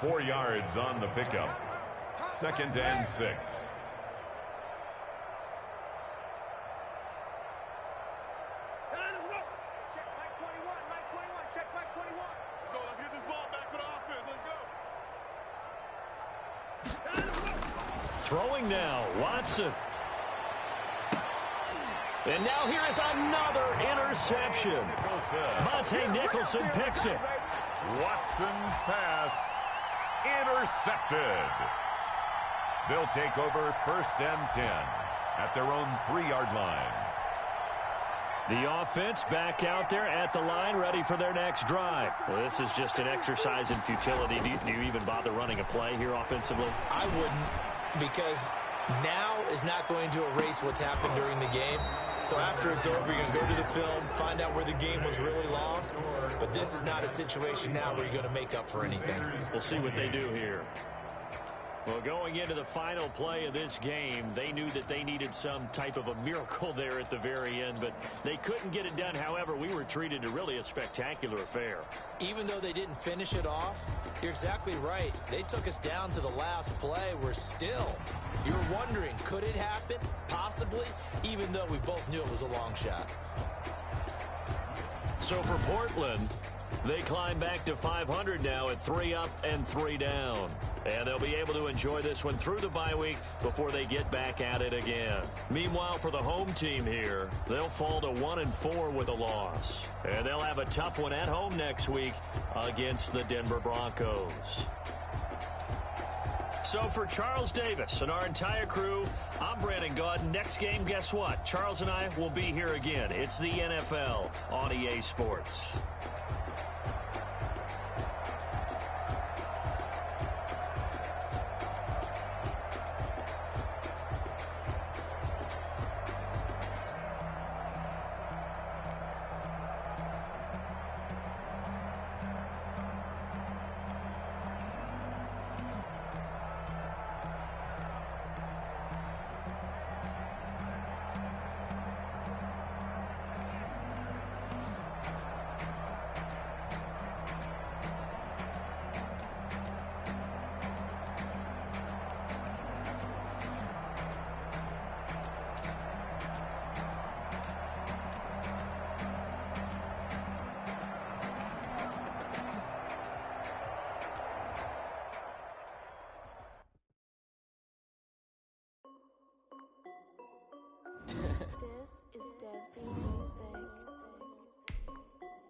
Speaker 5: 4 yards on the pickup. 2nd and 6.
Speaker 4: Throwing now, Watson. And now here is another interception. Monte Nicholson picks it.
Speaker 5: Watson's pass intercepted. They'll take over 1st and 10 at their own 3-yard line.
Speaker 4: The offense back out there at the line, ready for their next drive. Well, this is just an exercise in futility. Do you even bother running a play here offensively?
Speaker 6: I wouldn't, because now is not going to erase what's happened during the game. So after it's over, you're going to go to the film, find out where the game was really lost. But this is not a situation now where you're going to make up for anything.
Speaker 4: We'll see what they do here. Well, going into the final play of this game, they knew that they needed some type of a miracle there at the very end, but they couldn't get it done. However, we were treated to really a spectacular affair.
Speaker 6: Even though they didn't finish it off, you're exactly right. They took us down to the last play. We're still, you're wondering, could it happen? Possibly, even though we both knew it was a long shot.
Speaker 4: So for Portland, they climb back to 500 now at 3 up and 3 down. And they'll be able to enjoy this one through the bye week before they get back at it again. Meanwhile, for the home team here, they'll fall to 1-4 with a loss. And they'll have a tough one at home next week against the Denver Broncos. So for Charles Davis and our entire crew, I'm Brandon Gaud. Next game, guess what? Charles and I will be here again. It's the NFL on EA Sports.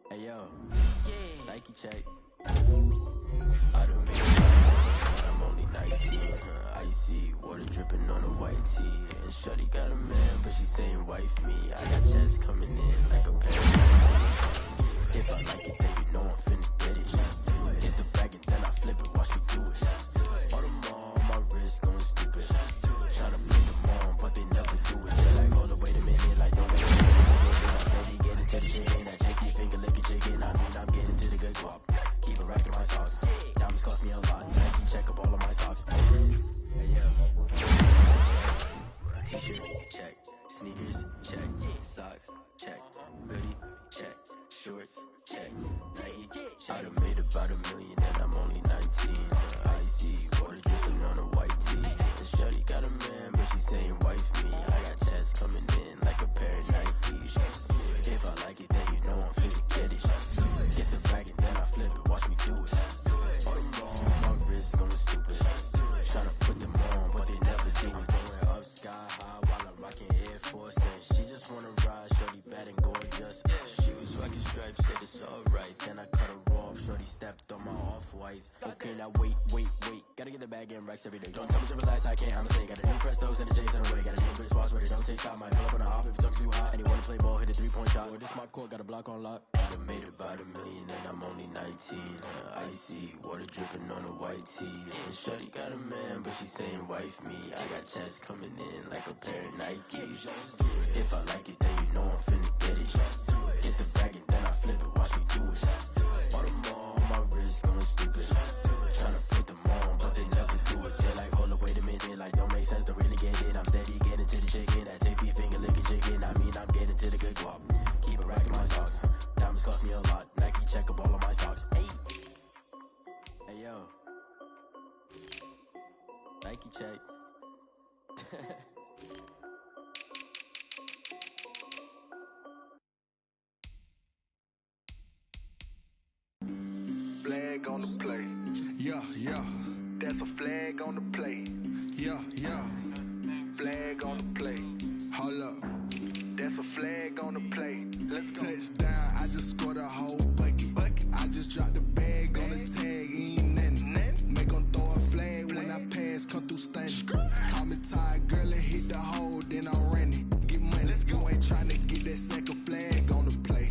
Speaker 8: Hey yo, Nike check. I done made it, I'm only 19. Icy water dripping on a white tee. And shorty got a man, but she saying wife me. I got jets coming in like a parachute. If I like it, then you know I'm finna get it. Hit the bag and then I flip it, watch me do it. All them on my wrist going stupid. Tryna put them on, but they never do it. They're like, hold up, wait a minute, like don't they get it to the chicken. That tasty finger licking chicken. I mean, I'm getting to the good guap. Keep it wrapped in my sauce. Diamonds cost me a lot. Nike check up all of my socks. Hey yo. T-shirt, check. Sneakers, check. Socks, check. Hoodie, check. Shorts, check. Nike, I done made about $1 million and I'm only 19. Icy water dripping on a white tee. And shorty got a man, but she saying wife me. I got checks coming in like a pair of Nikes. If I like it, then you know I'm finna get it. Get the bag and then I flip it, watch me do it. All the ball, my right, then I cut her off. Shorty stepped on my off-whites. Okay, now wait. Gotta get the bag in racks every day. Don't tell me to relax, I can't, I'ma say. Got a new Prestos and the J's in the way. Got a new Chris Foss, but it don't take time. Might pull up on the hop if it talks too hot. And you wanna play ball, hit a 3-point shot. Or this my court, got a block on lock. I done made about $1 million and I'm only 19. Icy, water dripping on a white tee. And shorty got a man, but she saying wife me. I got checks coming in like a pair of Nikes. If I like it, then you know I'm finna get it. Get the bag and then I flip it, watch me do it. All them all on my wrist going stupid. Tryna put them on, but they never do it. They're like, hold up, wait a minute, like don't make sense to really get it. I'm steady getting to the chicken, that tasty finger licking chicken. I mean, I'm getting to the good guap. Keep a rack in my socks. Diamonds cost me a lot. Nike check up all of my stocks. Hey yo, Nike check.
Speaker 7: Flag on the play.
Speaker 1: Yeah.
Speaker 7: That's a flag on the play.
Speaker 1: Yeah.
Speaker 7: Flag on the play.
Speaker 1: Hold up.
Speaker 7: That's a flag on the play. Let's go.
Speaker 1: Touchdown, I just scored a whole bucket. I just dropped the bag on the tag, ain't nothing. Make 'em throw a flag when I pass, come through stunning. Call me tired, girl, and hit the hole, then I'm running. Get money, you ain't tryna get that second flag on the play.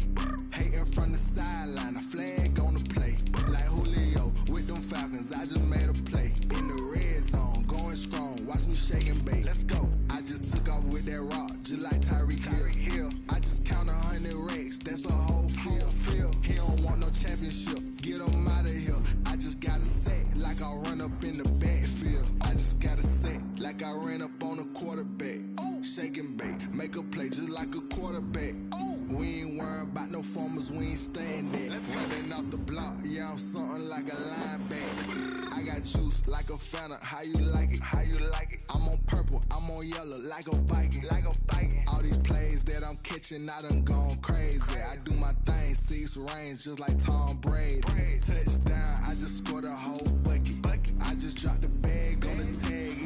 Speaker 1: Hating from the sideline, a flag on the play. Like Julio with them Falcons, I just made a play. In the red zone, going strong, watch me shake and bake.
Speaker 7: Let's go.
Speaker 1: I just took off with that rock, just like Tyreek Hill. I just count 100 racks, that's a whole field. He don't want no championship, get him out of here. I just got a set, like I run up in the backfield. I just got a set, like I ran up on a quarterback. Shake and bake, make a play just like a quarterback. We ain't worrying about no formers, we ain't staying there. Running off the block, yeah, I'm something like a linebacker. I got juice like a Fanta, how you like it? I'm on purple, I'm on yellow, like a Viking. All these plays that I'm catching, I done gone crazy. I do my thing, 6 range, just like Tom Brady. Touchdown, I just scored a whole bucket. I just dropped the bag on the tag,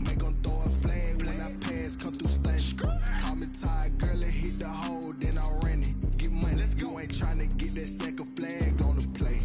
Speaker 1: make 'em throw a flag when I pass, come through stunning. Call me tired, girl, and hit the hole, then I'm running. Get money, you ain't tryna get that second flag on the play.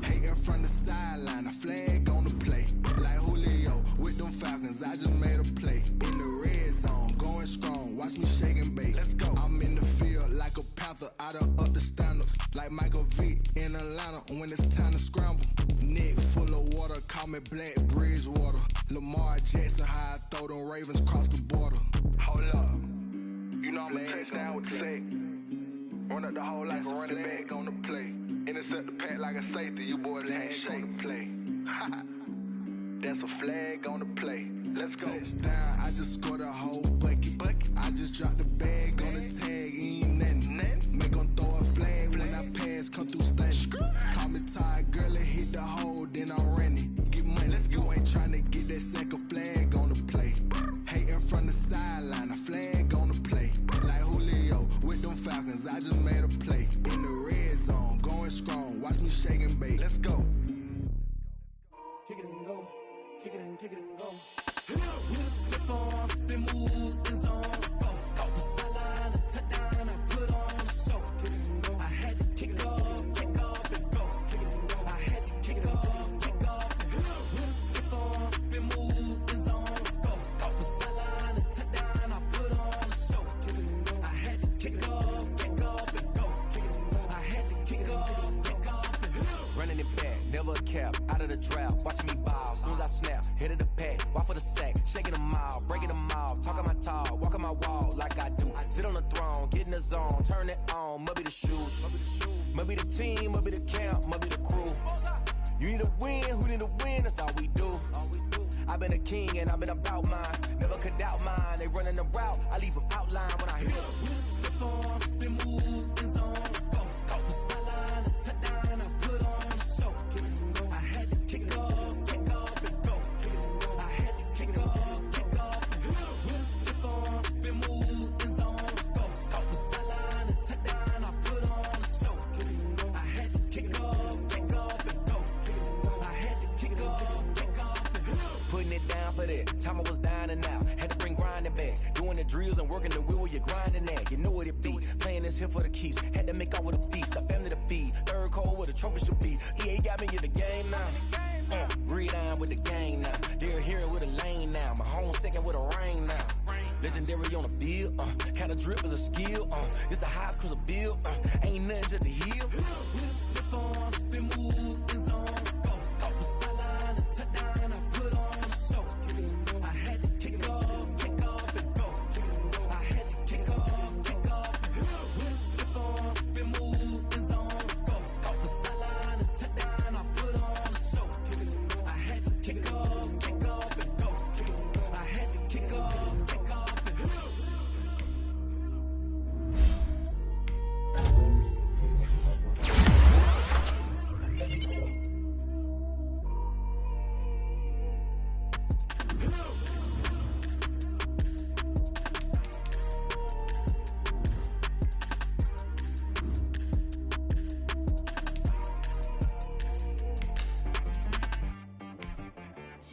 Speaker 1: Hating from the sideline, a flag on the play. Like Julio with them Falcons, I just made a play. In the red zone, going strong, watch me shake and bake.
Speaker 7: Let's go.
Speaker 1: I'm in the field like a Panther, I done up the standards. Like Michael Vick in Atlanta when it's time to scramble. Neck full of water, call me Black Bridgewater. Lamar Jackson, how I throw them Ravens cross the border.
Speaker 7: Hold up. You know I'm a touchdown with the sack. Run up the whole like a running back on the play. Intercept the pack like a safety. You boys ain't shake play. That's a flag on the play. Let's go.
Speaker 1: Touchdown, I just scored a whole bucket. I just dropped the bag on the tag, ain't nothing. Make 'em throw a flag when I pass, come through stunning. Call me tired, girl, and hit the hole, then I'm running. Get money, you ain't tryna get that second flag on the play. Hating from the sideline, a flag on the play. Like Julio with them Falcons, I just made a play. In the red zone, going strong, watch me shake and bake.
Speaker 7: Let's go.
Speaker 2: Kick it and go. Kick it and go. Step on, spin, move, and zone. Go. From sideline to touchdown, I put on a show. Kick it and go. I had to kick off and go. Kick it and go. I had to kick off and go. Step on, spin, move, and zone. Go. From sideline to touchdown, I put on a show. Kick it and go. I had to kick off and go. Kick it and go. I had to kick off and go.
Speaker 9: Running it back, never a cap, out of the drought, watching me ball, soon as I snap, hit of the pack, walk for the sack, shaking them out, breaking them off, talking my talk, walking my wall like I do, sit on the throne, get in the zone, turn it on, must be the shoes, must be the team, must be the camp, must be the crew, you need a win, who need a win, that's all we do, I've been a king and I've been about mine, never could doubt mine, they running the route, I leave them outline when I hit them.
Speaker 2: Step on, spin, move, and zone, go. From sideline to touchdown, I put on a show. Kick it and go. I had to kick off and go. Kick it and go. I had to kick off and go. Step on, spin, move, and zone, go. From sideline to touchdown, I put on a show. Kick it and go. I had to kick off and go. Kick it and go. I had to kick off and go.
Speaker 9: Putting it down for that, time I was down and out, had to bring grinding back, doing the drills and working the wheel where you're grinding at, you know what it be, playing this here for the keeps, had to make out with a feast, a family to feed, ride with the gang now. They're here with a lane now. My home second with a rain now. Legendary on the field, kinda drip is a skill, it's the highest cruiser bill, ain't nothing just to heal. Stiff on, spin move, in zone, scope for sideline, a touchdown, I put on a show. I had to kick off and go. I had to kick off and go. Stiff on, spin move, in zone, scope for sideline, a touchdown, I put on a show. I had to kick off and go. I had to kick off.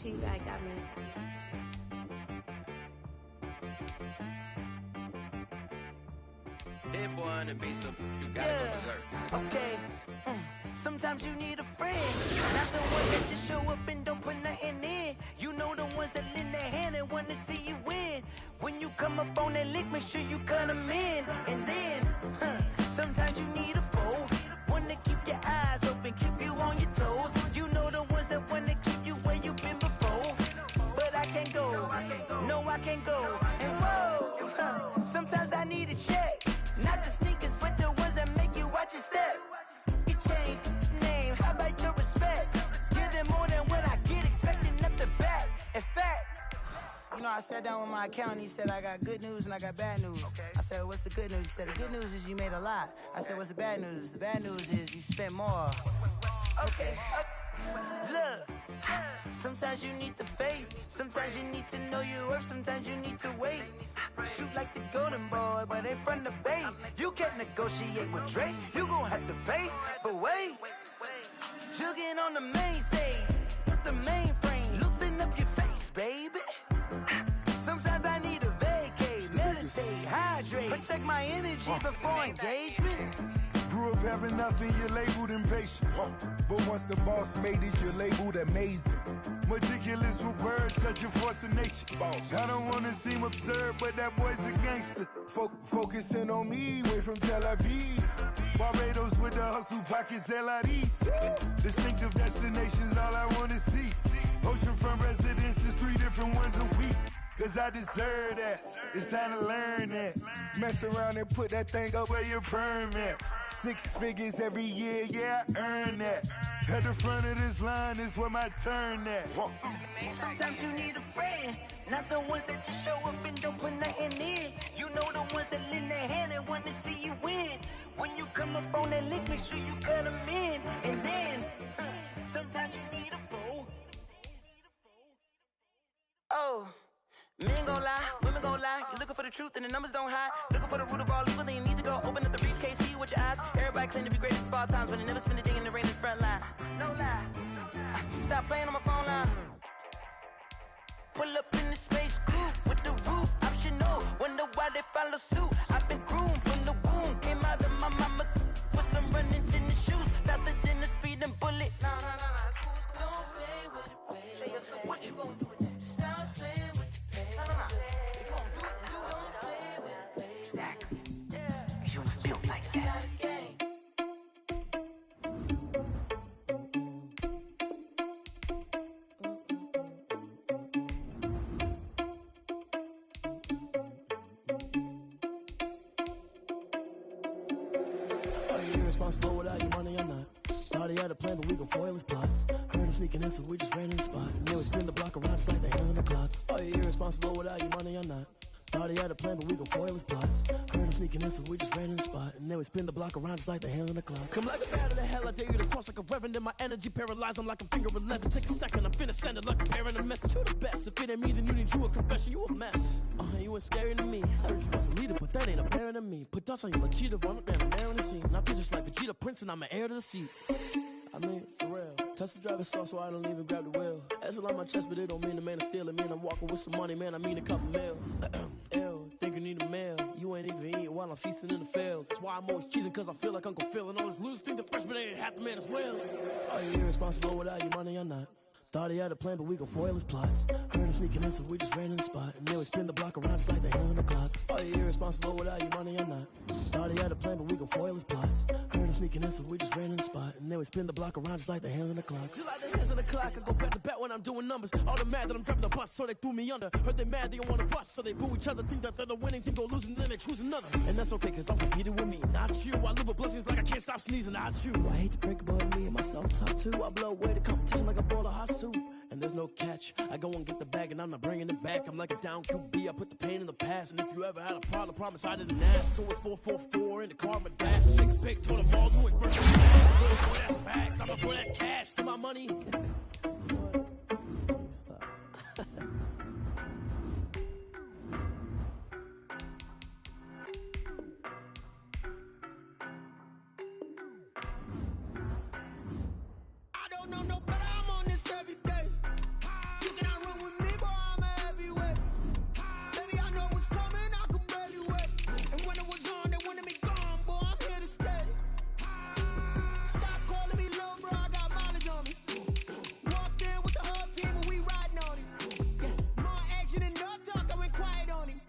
Speaker 10: T-Bag got me.
Speaker 8: Hit boy on the beat, so you gotta go berserk.
Speaker 11: Okay. Sometimes you need a friend, not the one that just show up and don't put nothing in. You know the ones that lend their hand and want to see you win. When you come up on that lick, make sure you cut them in. And then, sometimes you need a foe, one to keep your eyes open, keep you on your toes. You know the ones that want to keep you where you've been before. But I can't go, no I can't go. And whoa, sometimes I need a check. Not the sneakers, but the ones that make you watch your step. You change name, how about your respect? Give them more than what I get, expecting up the back. In fact, you know, I sat down with my accountant, he said I got good news and I got bad news. I said, what's the good news? He said, the good news is you made a lot. I said, what's the bad news? The bad news is you spent more. Okay. Look, sometimes you need the faith, sometimes you need to know your worth, sometimes you need to wait. Shoot like the golden boy, but in front of the bay. You can't negotiate with Drake, you gon' have to pay. But wait, jugging on the main stage, with the mainframe, loosen up your face, baby. Sometimes I need a vacate, meditate, hydrate, protect my energy before engagement.
Speaker 12: Grew up having nothing, you're labeled impatient. But once the boss made it, you're labeled amazing. Meticulous with words, such a force of nature. I don't wanna seem absurd, but that boy's a gangster. Focusing on me, way from Tel Aviv. Barbados with the hustle pockets, LIDs. Distinctive destinations, all I wanna see. Oceanfront residences, 3 different ones a week. Cause I deserve that, it's time to learn that. Mess around and put that thing up where your permit. 6 figures every year, yeah, I earn that. At the front of this line is where my turn at.
Speaker 11: Sometimes you need a friend, not the ones that just show up and don't put nothing in. You know the ones that lend their hand and want to see you win. When you come up on that lick, make sure you cut them in. And then, sometimes you need a foe. Oh. Men gon' lie, women gon' lie. You're looking for the truth and the numbers don't hide. Looking for the root of all evil, then you need to go open up the briefcase, see with your eyes. Everybody claim to be greatest of all times, but they never spend a day in the rain in the front line. No lie. Stop playing on my phone line. Pull up in the space coupe with the roof optional. Wonder why they follow suit. I've been groomed from the womb. Came out of my mama with some running tennis shoes. Faster than the speeding bullet. Nah, it's cool. Don't play with it, baby. Say what you gon' do with that? Stop playing with it. If you gon' do it, you don't play with it, baby. Exactly. Yeah. You ain't built like that.
Speaker 13: Irresponsible without your money or not. Thought he had a plan, but we gon' foil his plot. Heard him sneaking in, so we just ran in the spot. And then we spin the block around just like the hands on the clock. Are you irresponsible without your money or not? Thought he had a plan, but we gon' foil his plot. Heard him sneaking in, so we just ran in the spot. And then we spin the block around just like the hands on the clock. Come like a bat of the hell, I dare you to cross like a reverend. And my energy paralyzed, I'm like a finger 11. Take a second, I'm finna send it like a parent a message. You the best, if it ain't me, then you need you a confession. You a mess, you ain't scary to me. Heard you was a leader, but that ain't apparent to me. Put dust on you like cheetah, run up, man, I'm there in the scene. And I feel just like Vegeta Prince, and I'm an heir to the seat. I mean, for real. Touch the driver's sauce so I don't even grab the wheel. That's on my chest, but it don't mean the man is stealing. Man, I'm walking with some money, man, I mean a couple mil. Ew, think you need a meal. You ain't even eating while I'm feasting in the field. That's why I'm always cheesing, cause I feel like Uncle Phil. And all this losers think the freshman ain't half the man as well. Are you irresponsible without your money or not? Thought he had a plan, but we gon' foil his plot. Heard him sneaking in, so we just ran in the spot. And then we spin the block around just like the hands on the clock. Are you irresponsible without your money or not? Thought he had a plan, but we gon' foil his plot. Heard him sneaking in, so we just ran in the spot. And then we spin the block around just like the hands on the clock. Just like the hands on the clock, I go back to back when I'm doing numbers. All the mad that I'm dropping the bus, so they threw me under. Heard they mad, they don't wanna bust, so they boo each other. Think that they're the winning team, go losing, then they choose another. And that's okay, cause I'm competing with me, not you. I live with blessings like I can't stop sneezing, not you. I hate to break it, but me and myself top two. I blow away the competition like a bowl of hot soup. And there's no catch. I go and get the bag and I'm not bringing it back. I'm like a down QB, I put the pain in the past. And if you ever had a problem, promise I didn't ask. So it's 444 in the car, my dash. Shake a pig, told them all, you ain't first. Boy, that's facts. I'ma throw that cash to my money. Stop.
Speaker 2: I don't know no better, I'm on this every day. You cannot run with me, boy, I'm a heavyweight. Baby, I know what's coming, I could barely wait. And when it was on, they wanted me gone, boy, I'm here to stay. Stop calling me little bro, I got mileage on me. Walked in with the whole team and we riding on him. Yeah, more action and no talk, I went quiet on him.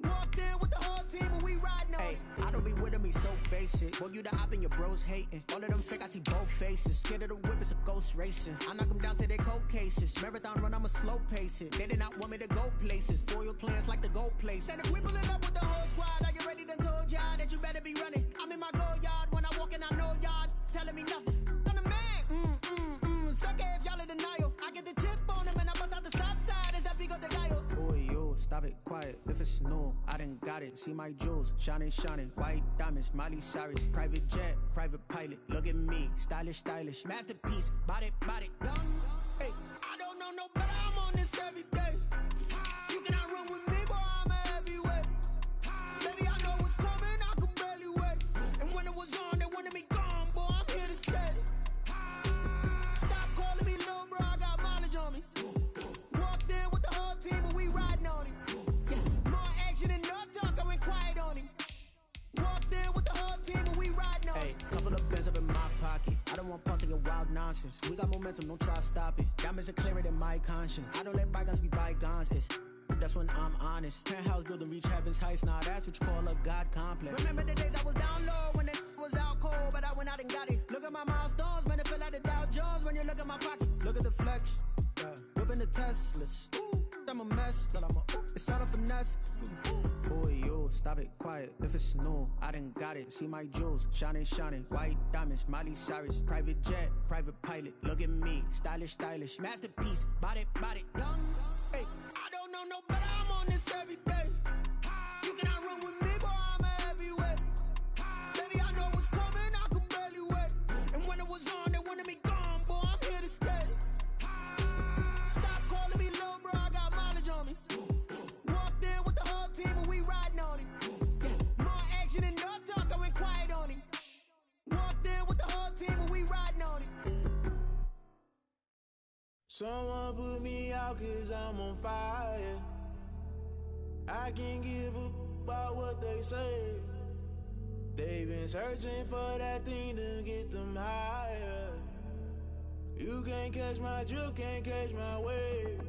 Speaker 2: Walked in with the whole team and we riding on him.
Speaker 14: I don't be with him, he's so basic. Boy, you the op and your bros hating. All of them fake, I see both faces. Scared of the whip, it's a ghost racing. I knock them down to their cold cases. Marathon run, I'ma slow pace it. They did not want me to go places. Foil plans like the gold place. And if we pulling up with the whole squad, are you ready? Done told y'all that you better be running. I'm in my go yard. When I walk in, I know y'all telling me nothing. I'm the man. Suck it if y'all in denial. I get the chip on him and I bust out the south side. Is that big of the guy? Boy, yo, stop it, quiet. If it's new, I done got it. See my jewels, shining, shining. White diamonds, Miley Cyrus. Private jet, private pilot. Look at me, stylish, stylish. Masterpiece, body, body. Hey, I don't know no better, I'm on this every day. You cannot run with me, boy, I'm a heavyweight. Baby, I know what's coming, I could barely wait. And when it was on, they wanted me gone, boy, I'm here to stay. Stop calling me little bro, I got mileage on me. Walked in with the whole team and we riding on him. Yeah, more action and no talk, I went quiet on him. Walked in with the whole team and we riding on him. Hey, couple of bands up in my pocket. I don't want pulse your wild nonsense. We got momentum, don't try to stop it. Diamonds are clearer than my conscience. I don't let bygones be bygones. It's that's when I'm honest. Penthouse building reach heaven's heights. Nah, that's what you call a God complex. Remember the days I was down low when it was out cold, but I went out and got it. Look at my milestones, man, it feel like the Dow Jones when you look at my pocket. Look at the flex, yeah. Whipping the Teslas. Ooh, I'm a mess, but I'm a it's all a finesse. Boy, yo, stop it, quiet. If it's new, I done got it. See my jewels, shining, shining. White diamonds, Miley Cyrus. Private jet, private pilot. Look at me, stylish, stylish. Masterpiece, body, body. Hey, I don't know no better, I'm on this every day. You cannot run with me, boy, I'm a heavyweight. Baby, I know what's coming, I could barely wait. And when it was on, they wanted me gone, boy, I'm here to stay. Stop calling me little bro, I got mileage on me. Walked in with the whole team and we riding on him. Yeah, more action and no talk, I went quiet on him. Walked in with the whole team and we riding on him.
Speaker 2: Someone put me out cause I'm on fire. I can't give up about what they say. They've been searching for that thing to get them higher. You can't catch my drift, can't catch my wave.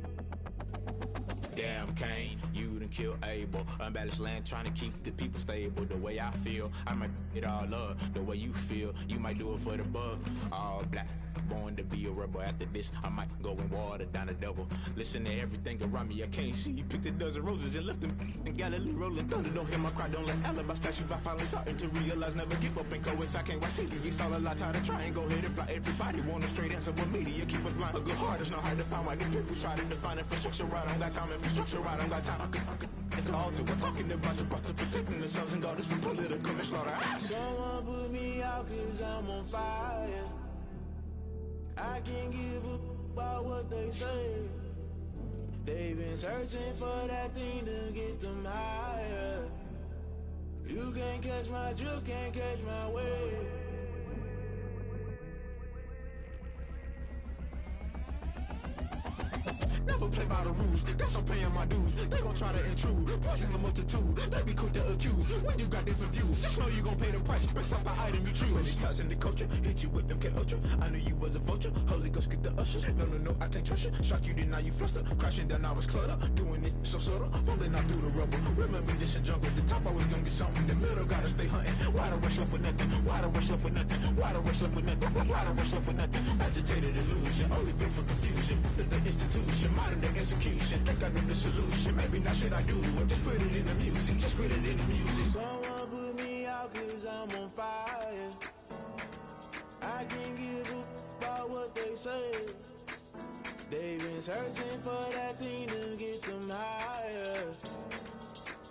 Speaker 1: Damn, Kane, you done killed Abel. Unbalanced land, trying to keep the people stable. The way I feel, I might it all up. The way you feel, you might do it for the buck. All black, born to be a rebel. After this, I might go and water down the devil. Listen to everything around me, I can't see. You picked a dozen roses and left them in Galilee rolling thunder. Don't hear my cry, don't let alibis flash. If I finally starting to realize, never give up and coincide. I can't watch TV, it's all a lot. Tired of trying, go ahead and fly. Everybody want a straight answer, but media keep us blind. A good heart is not hard to find. Why these people try to define infrastructure right? I don't got time, infrastructure right, I don't got time. I could it's all to we're talking about to protecting the sons and daughters from political and slaughter.
Speaker 2: Someone put me out cause I'm on fire. I can't give up about what they say. They've been searching for that thing to get them higher. You can't catch my drift, can't catch my wave.
Speaker 1: Never don't play by the rules. Guess I'm paying my dues. They gon' try to intrude. Poison the multitude. They be quick to accuse. When you got different views, just know you gon' pay the price. Best up the item you choose. Many times in the culture, hit you with them K Ultra. I knew you was a vulture. Holy Ghost get the ushers. No, I can't trust you. Shock you, then now you fluster. Crashing down, I was clutter. Doing this so subtle. Fumbling out through the rubble. Remember this in jungle. The top always gonna get something. The middle gotta stay hunting. Why the rush left for nothing? Why the rush left for nothing? Why the rush left for nothing? Why the rush left for nothing? Agitated illusion. Only built for confusion. The institution. Modern day execution. Think I know the solution. Maybe not shit I do. Just put it in the music. Just put it in the music.
Speaker 2: Someone put me out 'cause I'm on fire. I can't give up about what they say. They've been searching for that thing to get them higher.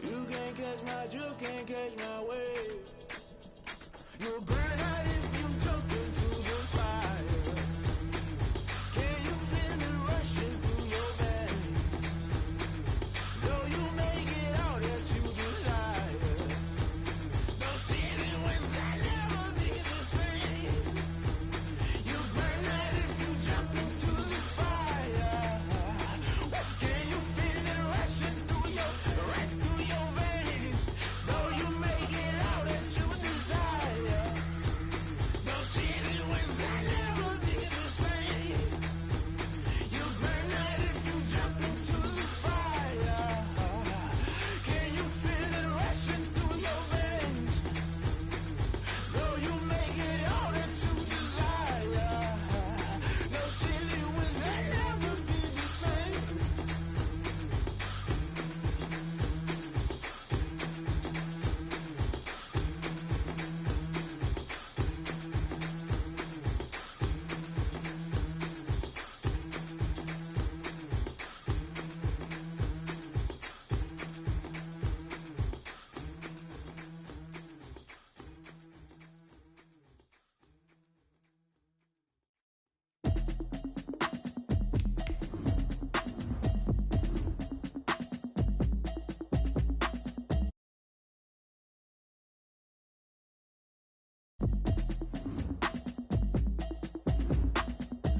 Speaker 2: You can't catch my drift, can't catch my wave. You'll burn out if you jump into the fire. Can you feel it rushing through your veins? Though you make it all that you desire. No ceiling wins that never be the same. You burn out if you jump into the fire. Can you feel it rushing through your veins? Though you make it all that you desire. No ceiling wins that never be the same. You burn out if you jump into the fire. Can you feel it rushing through your veins? Though you make it all that you desire. No ceiling wins that never be the same.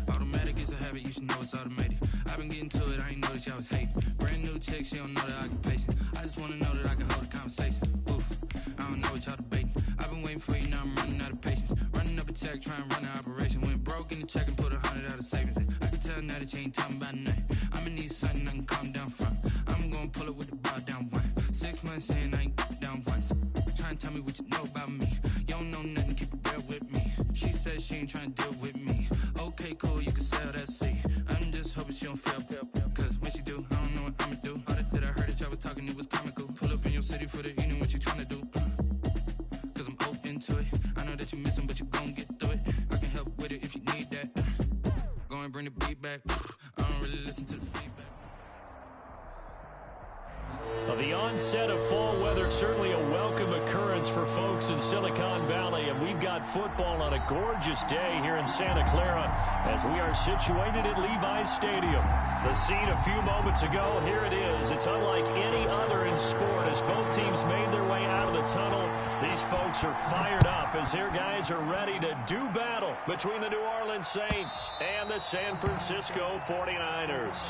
Speaker 15: Automatic is a habit, you should know it's automated. I've been getting to it, I ain't noticed y'all was hating. Brand new chick, she don't know the occupation. I just wanna know that I can hold a conversation. Oof, I don't know what y'all debating. I've been waiting for you, now I'm running out of patience. Running up a check, trying to run an operation. Went broke in the check and put 100 out of savings in. I can tell now that you ain't talking about nothing. I'ma need something I can calm down from. I'm gonna pull it with the bar down one. 6 months in, I ain't down once. Trying to tell me what you know about me. You don't know nothing, keep it real with me. She said she ain't trying to deal with me. Okay, cool, you can sell that seat. I'm just hoping she don't fail. Cause when she do, I don't know what I'ma do. All that I heard that y'all was talking, it was comical. Pull up in your city for the evening, what you trying to do? Cause I'm open to it. I know that you missing, but you gon' get through it. I can help with it if you need that. Go and bring the beat back. I don't really listen to the feedback.
Speaker 4: The onset of fall weather, certainly a welcome occurrence for folks in Silicon Valley, and we've got football on a gorgeous day here in Santa Clara as we are situated at Levi's Stadium. The scene a few moments ago, here it is. It's unlike any other in sport as both teams made their way out of the tunnel. These folks are fired up as their guys are ready to do battle between the New Orleans Saints and the San Francisco 49ers.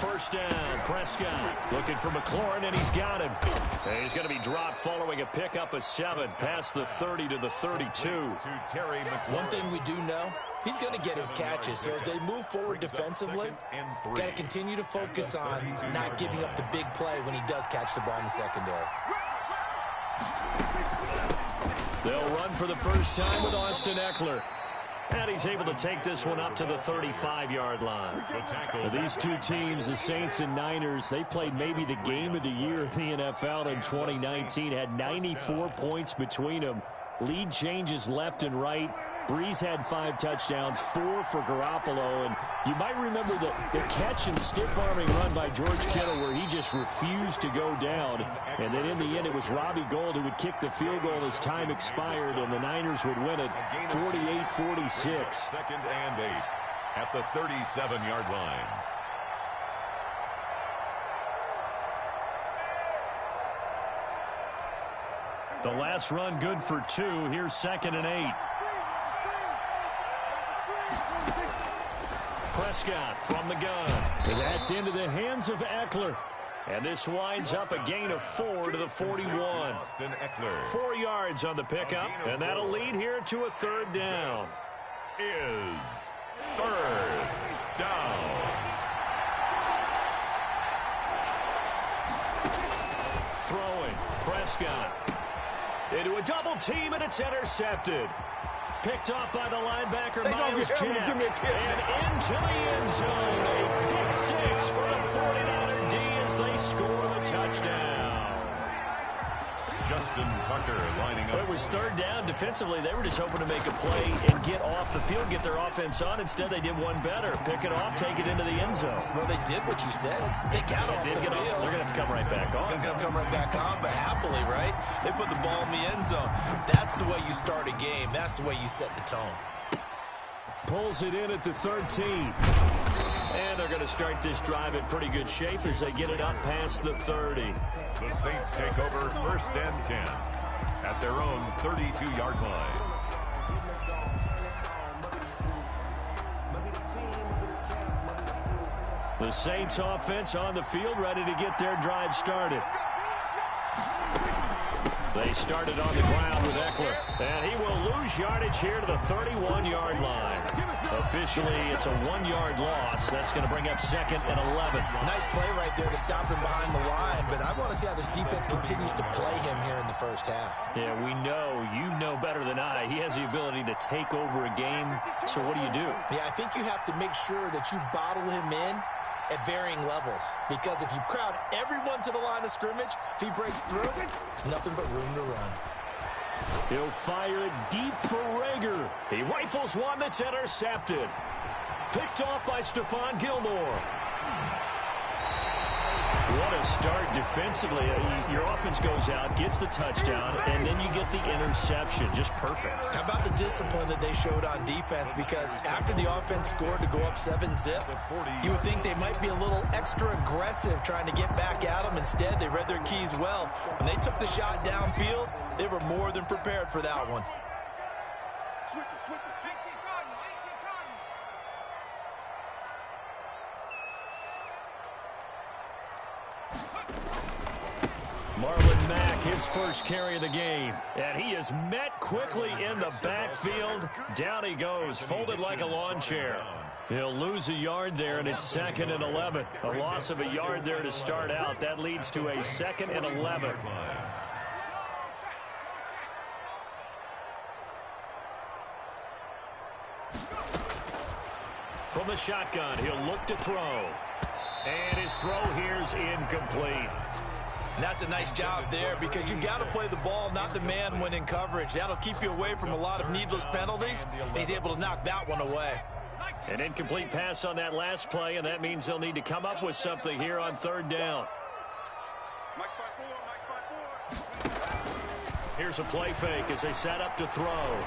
Speaker 4: First down, Prescott looking for McLaurin, and he's got him. And he's going to be dropped following a pickup of 7 past the 30 to the 32.
Speaker 6: One thing we do know, he's going to get his catches. So as they move forward defensively, got to continue to focus on not giving up the big play when he does catch the ball in the secondary.
Speaker 4: They'll run for the first time with Austin Eckler. And he's able to take this one up to the 35-yard line. Now, these two teams, the Saints and Niners, they played maybe the game of the year in the NFL in 2019. Had 94 points between them. Lead changes left and right. Breeze had 5 touchdowns, 4 for Garoppolo. And you might remember the catch and stiff-arming run by George Kittle where he just refused to go down. And then in the end, it was Robbie Gould who would kick the field goal as time expired, and the Niners would win it 48-46.
Speaker 16: Second and 8. at the 37-yard line.
Speaker 4: The last run good for 2. Here's 2nd and 8. Prescott from the gun. That's into the hands of Eckler. And this winds up a gain of 4 to the 41. 4 yards on the pickup, and that'll lead here to a 3rd down.
Speaker 16: Is 3rd down.
Speaker 4: Throwing, Prescott. Into a double team, and it's intercepted. Picked off by the linebacker, Miles Jack. And into the end zone. A pick 6 for the 49er D as they score the touchdown.
Speaker 16: Justin Tucker lining up.
Speaker 4: It was 3rd down. Defensively, they were just hoping to make a play and get off the field, get their offense on. Instead, they did one better. Pick it off, take it into the end zone.
Speaker 6: Well, they did what you said. They got off the field.
Speaker 4: They're going to have to come right back on.
Speaker 6: They're going to come right back on, but happily, right? They put the ball in the end zone. That's the way you start a game. That's the way you set the tone.
Speaker 4: Pulls it in at the 13. And they're going to start this drive in pretty good shape as they get it up past the 30.
Speaker 16: The Saints take over 1st and 10 at their own 32-yard line.
Speaker 4: The Saints offense on the field, ready to get their drive started. They started on the ground with Eckler, and he will lose yardage here to the 31-yard line. Officially, it's a 1-yard loss. That's going to bring up 2nd and 11.
Speaker 6: Nice play right there to stop him behind the line, but I want to see how this defense continues to play him here in the first half.
Speaker 4: Yeah, we know. You know better than I. He has the ability to take over a game, so what do you do?
Speaker 6: Yeah, I think you have to make sure that you bottle him in at varying levels, because if you crowd everyone to the line of scrimmage, if he breaks through, there's nothing but room to run.
Speaker 4: He'll fire it deep for Rager. He rifles one that's intercepted. Picked off by Stephon Gilmore. What a start defensively. Your offense goes out, gets the touchdown, and then you get the interception. Just perfect.
Speaker 6: How about the discipline that they showed on defense? Because after the offense scored to go up 7-zip, you would think they might be a little extra aggressive trying to get back at them. Instead, they read their keys well. When they took the shot downfield, they were more than prepared for that one.
Speaker 4: Marlon Mack, his first carry of the game. And he is met quickly in the backfield. Down he goes, folded like a lawn chair. He'll lose a yard there, and it's 2nd and 11. A loss of a yard there to start out. That leads to a 2nd and 11. From the shotgun, he'll look to throw. And his throw here's incomplete.
Speaker 6: And that's a nice job there, because you've got to play the ball, not the man when in coverage. That'll keep you away from a lot of needless penalties, and he's able to knock that one away.
Speaker 4: An incomplete pass on that last play, and that means they'll need to come up with something here on 3rd down. Here's a play fake as they set up to throw.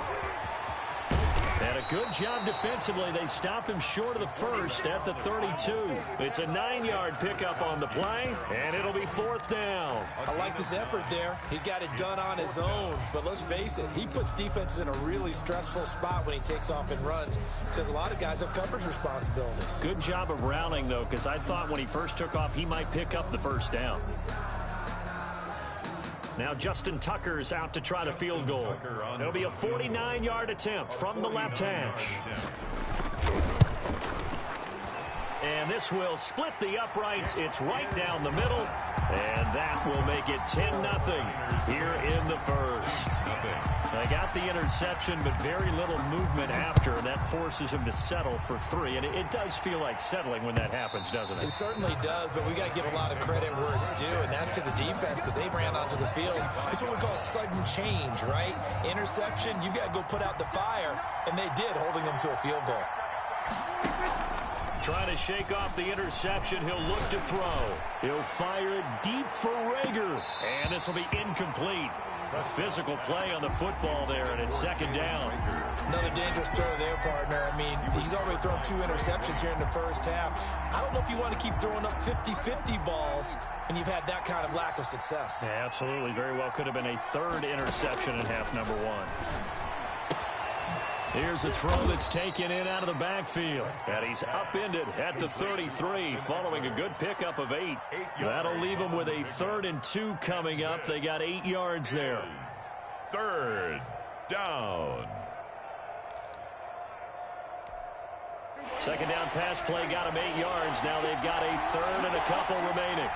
Speaker 4: And a good job defensively. They stop him short of the first at the 32. It's a 9-yard pickup on the play, and it'll be 4th down.
Speaker 6: I liked his effort there. He got it done on his own. But let's face it, he puts defenses in a really stressful spot when he takes off and runs, because a lot of guys have coverage responsibilities.
Speaker 4: Good job of rallying, though, because I thought when he first took off, he might pick up the 1st down. Now Justin Tucker's out to try the field goal. It'll be a 49-yard attempt from the left hash. And this will split the uprights. It's right down the middle. And that will make it 10-0 here in the first. They got the interception, but very little movement after, and that forces him to settle for 3. And it does feel like settling when that happens, doesn't it?
Speaker 6: It certainly does, but we got to give a lot of credit where it's due, and that's to the defense, because they ran onto the field. It's what we call sudden change, right? Interception, you got to go put out the fire, and they did, holding them to a field goal.
Speaker 4: Trying to shake off the interception. He'll look to throw. He'll fire it deep for Rager. And this will be incomplete. A physical play on the football there, and it's second down.
Speaker 6: Another dangerous throw there, partner. I mean, he's already thrown 2 interceptions here in the first half. I don't know if you want to keep throwing up 50-50 balls when you've had that kind of lack of success.
Speaker 4: Yeah, absolutely. Very well could have been a 3rd interception in half number 1. Here's a throw that's taken in out of the backfield. And he's upended at the 33 following a good pickup of 8. That'll leave him with a 3rd and 2 coming up. They got 8 yards there.
Speaker 16: 3rd down.
Speaker 4: Second down pass play got him 8 yards. Now they've got a 3rd and a couple remaining.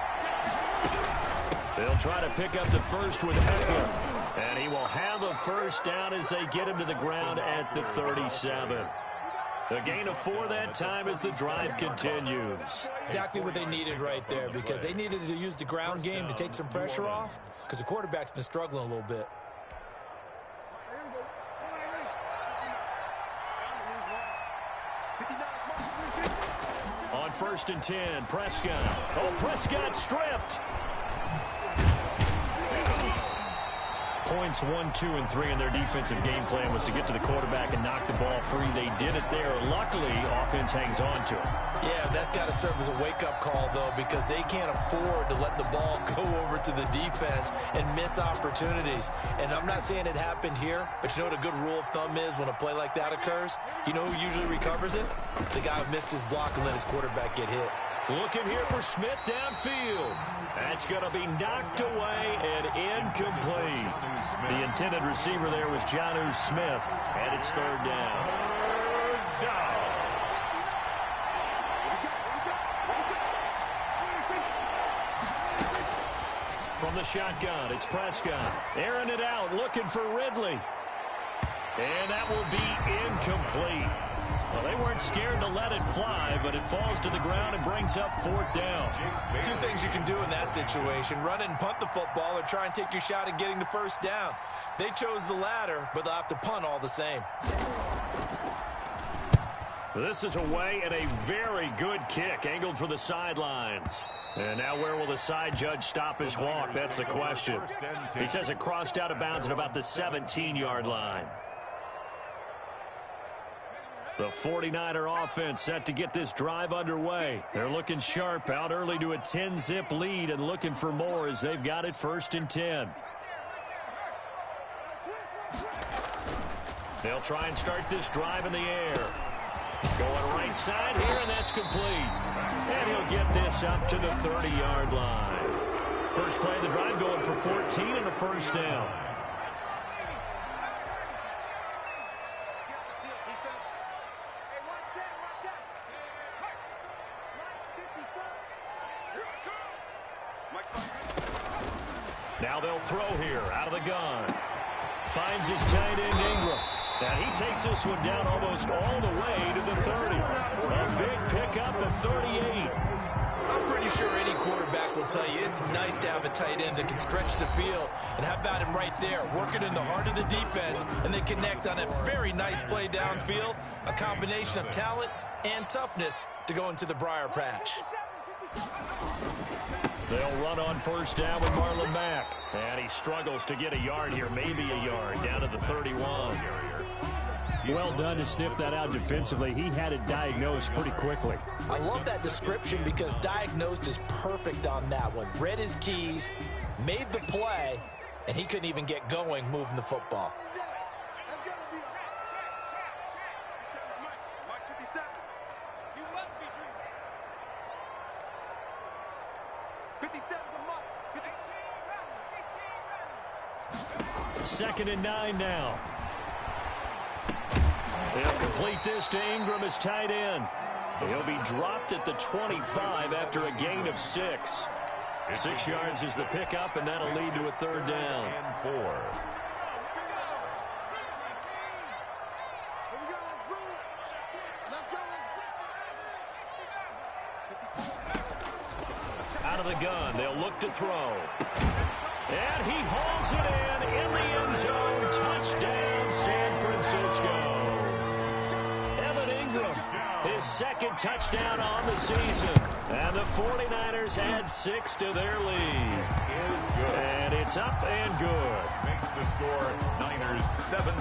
Speaker 4: They'll try to pick up the first with Eckler. And he will have a first down as they get him to the ground at the 37. A gain of 4 that time as the drive continues.
Speaker 6: Exactly what they needed right there, because they needed to use the ground game to take some pressure off, because the quarterback's been struggling a little bit.
Speaker 4: On 1st and 10, Prescott. Oh, Prescott stripped. Points 1, 2, and 3 in their defensive game plan was to get to the quarterback and knock the ball free. They did it there. Luckily, offense hangs on to it.
Speaker 6: Yeah, that's got to serve as a wake-up call, though, because they can't afford to let the ball go over to the defense and miss opportunities. And I'm not saying it happened here, but you know what a good rule of thumb is when a play like that occurs? You know who usually recovers it? The guy who missed his block and let his quarterback get hit.
Speaker 4: Looking here for Smith downfield. That's going to be knocked away and incomplete. The intended receiver there was Jonnu Smith, and it's 3rd down.
Speaker 16: 3rd down.
Speaker 4: From the shotgun, it's Prescott. Airing it out, looking for Ridley. And that will be incomplete. Well, they weren't scared to let it fly, but it falls to the ground and brings up 4th down.
Speaker 6: 2 things you can do in that situation: run it and punt the football, or try and take your shot at getting the first down. They chose the latter, but they'll have to punt all the same.
Speaker 4: This is away and a very good kick, angled for the sidelines. And now where will the side judge stop his walk? That's the question. He says it crossed out of bounds at about the 17-yard line. The 49er offense set to get this drive underway. They're looking sharp, out early to a 10-zip lead and looking for more as they've got it 1st and 10. They'll try and start this drive in the air. Going right side here, and that's complete. And he'll get this up to the 30-yard line. First play of the drive going for 14 and a first down. Now they'll throw here out of the gun. Finds his tight end Ingram. And he takes this one down almost all the way to the 30. A big pickup of 38.
Speaker 6: I'm pretty sure any quarterback will tell you it's nice to have a tight end that can stretch the field. And how about him right there, working in the heart of the defense, and they connect on a very nice play downfield, a combination of talent and toughness to go into the briar patch.
Speaker 4: They'll run on first down with Marlon Mack. And he struggles to get a yard here, maybe a yard, down to the 31. Well done to sniff that out defensively. He had it diagnosed pretty quickly.
Speaker 6: I love that description because diagnosed is perfect on that one. Read his keys, made the play, and he couldn't even get going moving the football.
Speaker 4: Second and 9 now. They'll complete this to Ingram as tight end. He'll be dropped at the 25 after a gain of 6. 6 yards is the pickup, and that'll lead to a 3rd down.
Speaker 16: And 4.
Speaker 4: Out of the gun, they'll look to throw. And he hauls it in the end zone. Touchdown, San Francisco. Evan Ingram, his 2nd touchdown on the season. And the 49ers add 6 to their lead. And it's up and good.
Speaker 16: Makes the score Niners 17.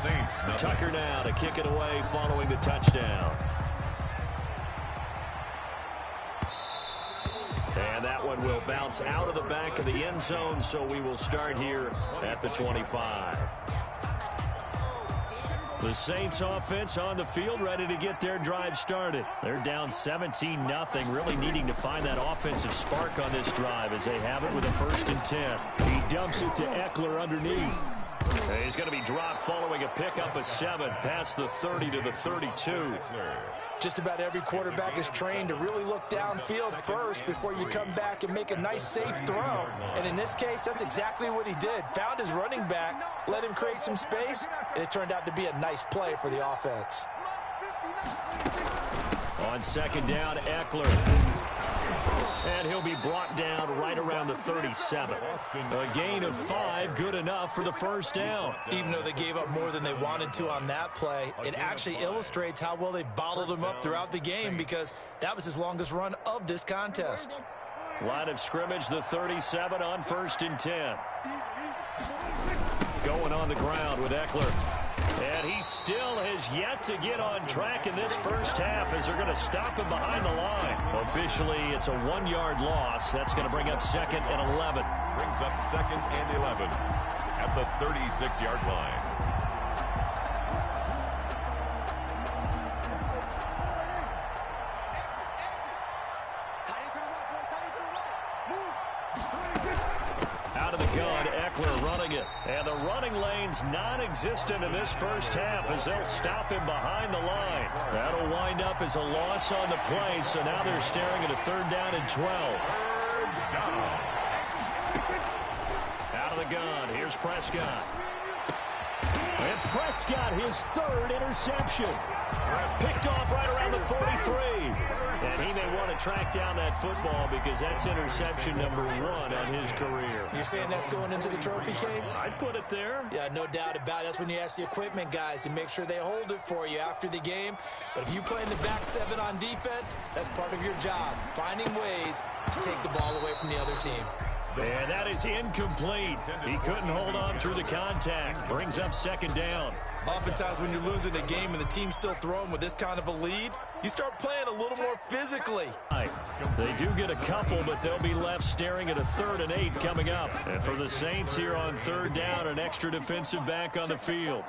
Speaker 16: Saints nothing.
Speaker 4: Tucker now to kick it away following the touchdown. And that one will bounce out of the back of the end zone, so we will start here at the 25. The Saints offense on the field, ready to get their drive started. They're down 17-0, really needing to find that offensive spark on this drive as they have it with a 1st and 10. He dumps it to Eckler underneath. He's going to be dropped following a pickup of 7 past the 30 to the 32.
Speaker 6: Just about every quarterback is trained to really look downfield first before you come back and make a nice, safe throw. And in this case, that's exactly what he did. Found his running back, let him create some space, and it turned out to be a nice play for the offense.
Speaker 4: On 2nd down, Eckler. And he'll be brought down right around the 37. A gain of 5, good enough for the 1st down.
Speaker 6: Even though they gave up more than they wanted to on that play, it actually illustrates how well they bottled him up throughout the game, because that was his longest run of this contest.
Speaker 4: Line of scrimmage, the 37 on 1st and 10. Going on the ground with Eckler. And he still has yet to get on track in this first half as they're going to stop him behind the line. Officially, it's a 1-yard loss. That's going to bring up 2nd and 11.
Speaker 16: Brings up 2nd and 11 at the 36-yard line.
Speaker 4: Out of the gun, Eckler running it. And the running lane's non-existent in this first half as they'll stop him behind the line. That'll wind up as a loss on the play, so now they're staring at a 3rd down and 12. Out of the gun, here's Prescott. And Prescott, his 3rd interception. Picked off right around the 43. And he may want to track down that football because that's interception number 1 on his career.
Speaker 6: You're saying that's going into the trophy case?
Speaker 4: I'd put it there.
Speaker 6: Yeah, no doubt about it. That's when you ask the equipment guys to make sure they hold it for you after the game. But if you play in the back 7 on defense, that's part of your job, finding ways to take the ball away from the other team.
Speaker 4: And that is incomplete. He couldn't hold on through the contact. Brings up 2nd down.
Speaker 6: Oftentimes when you're losing a game and the team's still throwing with this kind of a lead, you start playing a little more physically.
Speaker 4: They do get a couple, but they'll be left staring at a 3rd and 8 coming up. And for the Saints here on 3rd down, an extra defensive back on the field.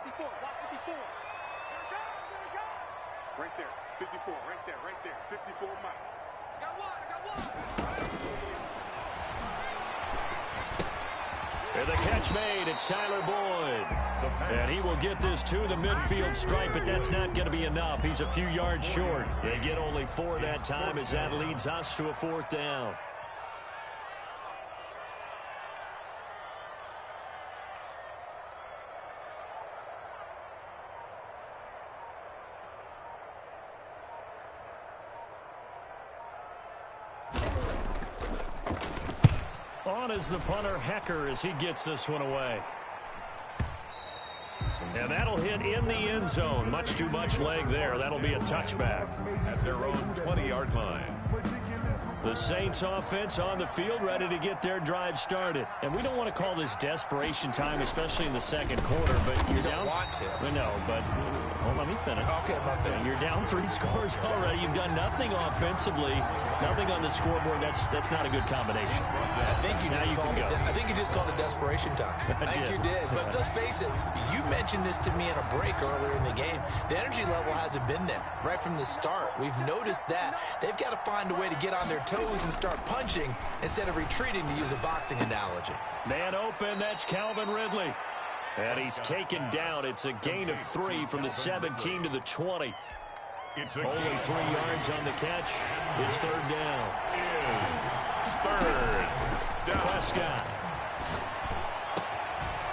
Speaker 17: Right there, 54, right there, 54 Mike. I got one.
Speaker 4: And the catch made, it's Tyler Boyd. And he will get this to the midfield stripe, but that's not going to be enough. He's a few yards short. They get only 4 that time as that leads us to a 4th down. On is the punter, Hecker, as he gets this one away. And that'll hit in the end zone. Much too much leg there. That'll be a touchback.
Speaker 16: At their own 20-yard line.
Speaker 4: The Saints offense on the field, ready to get their drive started. And we don't want to call this desperation time, especially in the 2nd quarter, but you're down.
Speaker 6: You don't want to.
Speaker 4: I know, but hold on, let me finish.
Speaker 6: Okay, my bad.
Speaker 4: You're down 3 scores already. You've done nothing offensively, nothing on the scoreboard. That's not a good combination.
Speaker 6: I think you just called it desperation time. I think you did. But let's face it, you mentioned this to me in a break earlier in the game. The energy level hasn't been there right from the start. We've noticed that. They've got to find a way to get on their toes and start punching instead of retreating, to use a boxing analogy.
Speaker 4: Man open, that's Calvin Ridley. And he's taken down. It's a gain of 3 from the 17 to the 20. Only 3 yards on the catch. It's 3rd down.
Speaker 16: Third down.
Speaker 4: Prescott.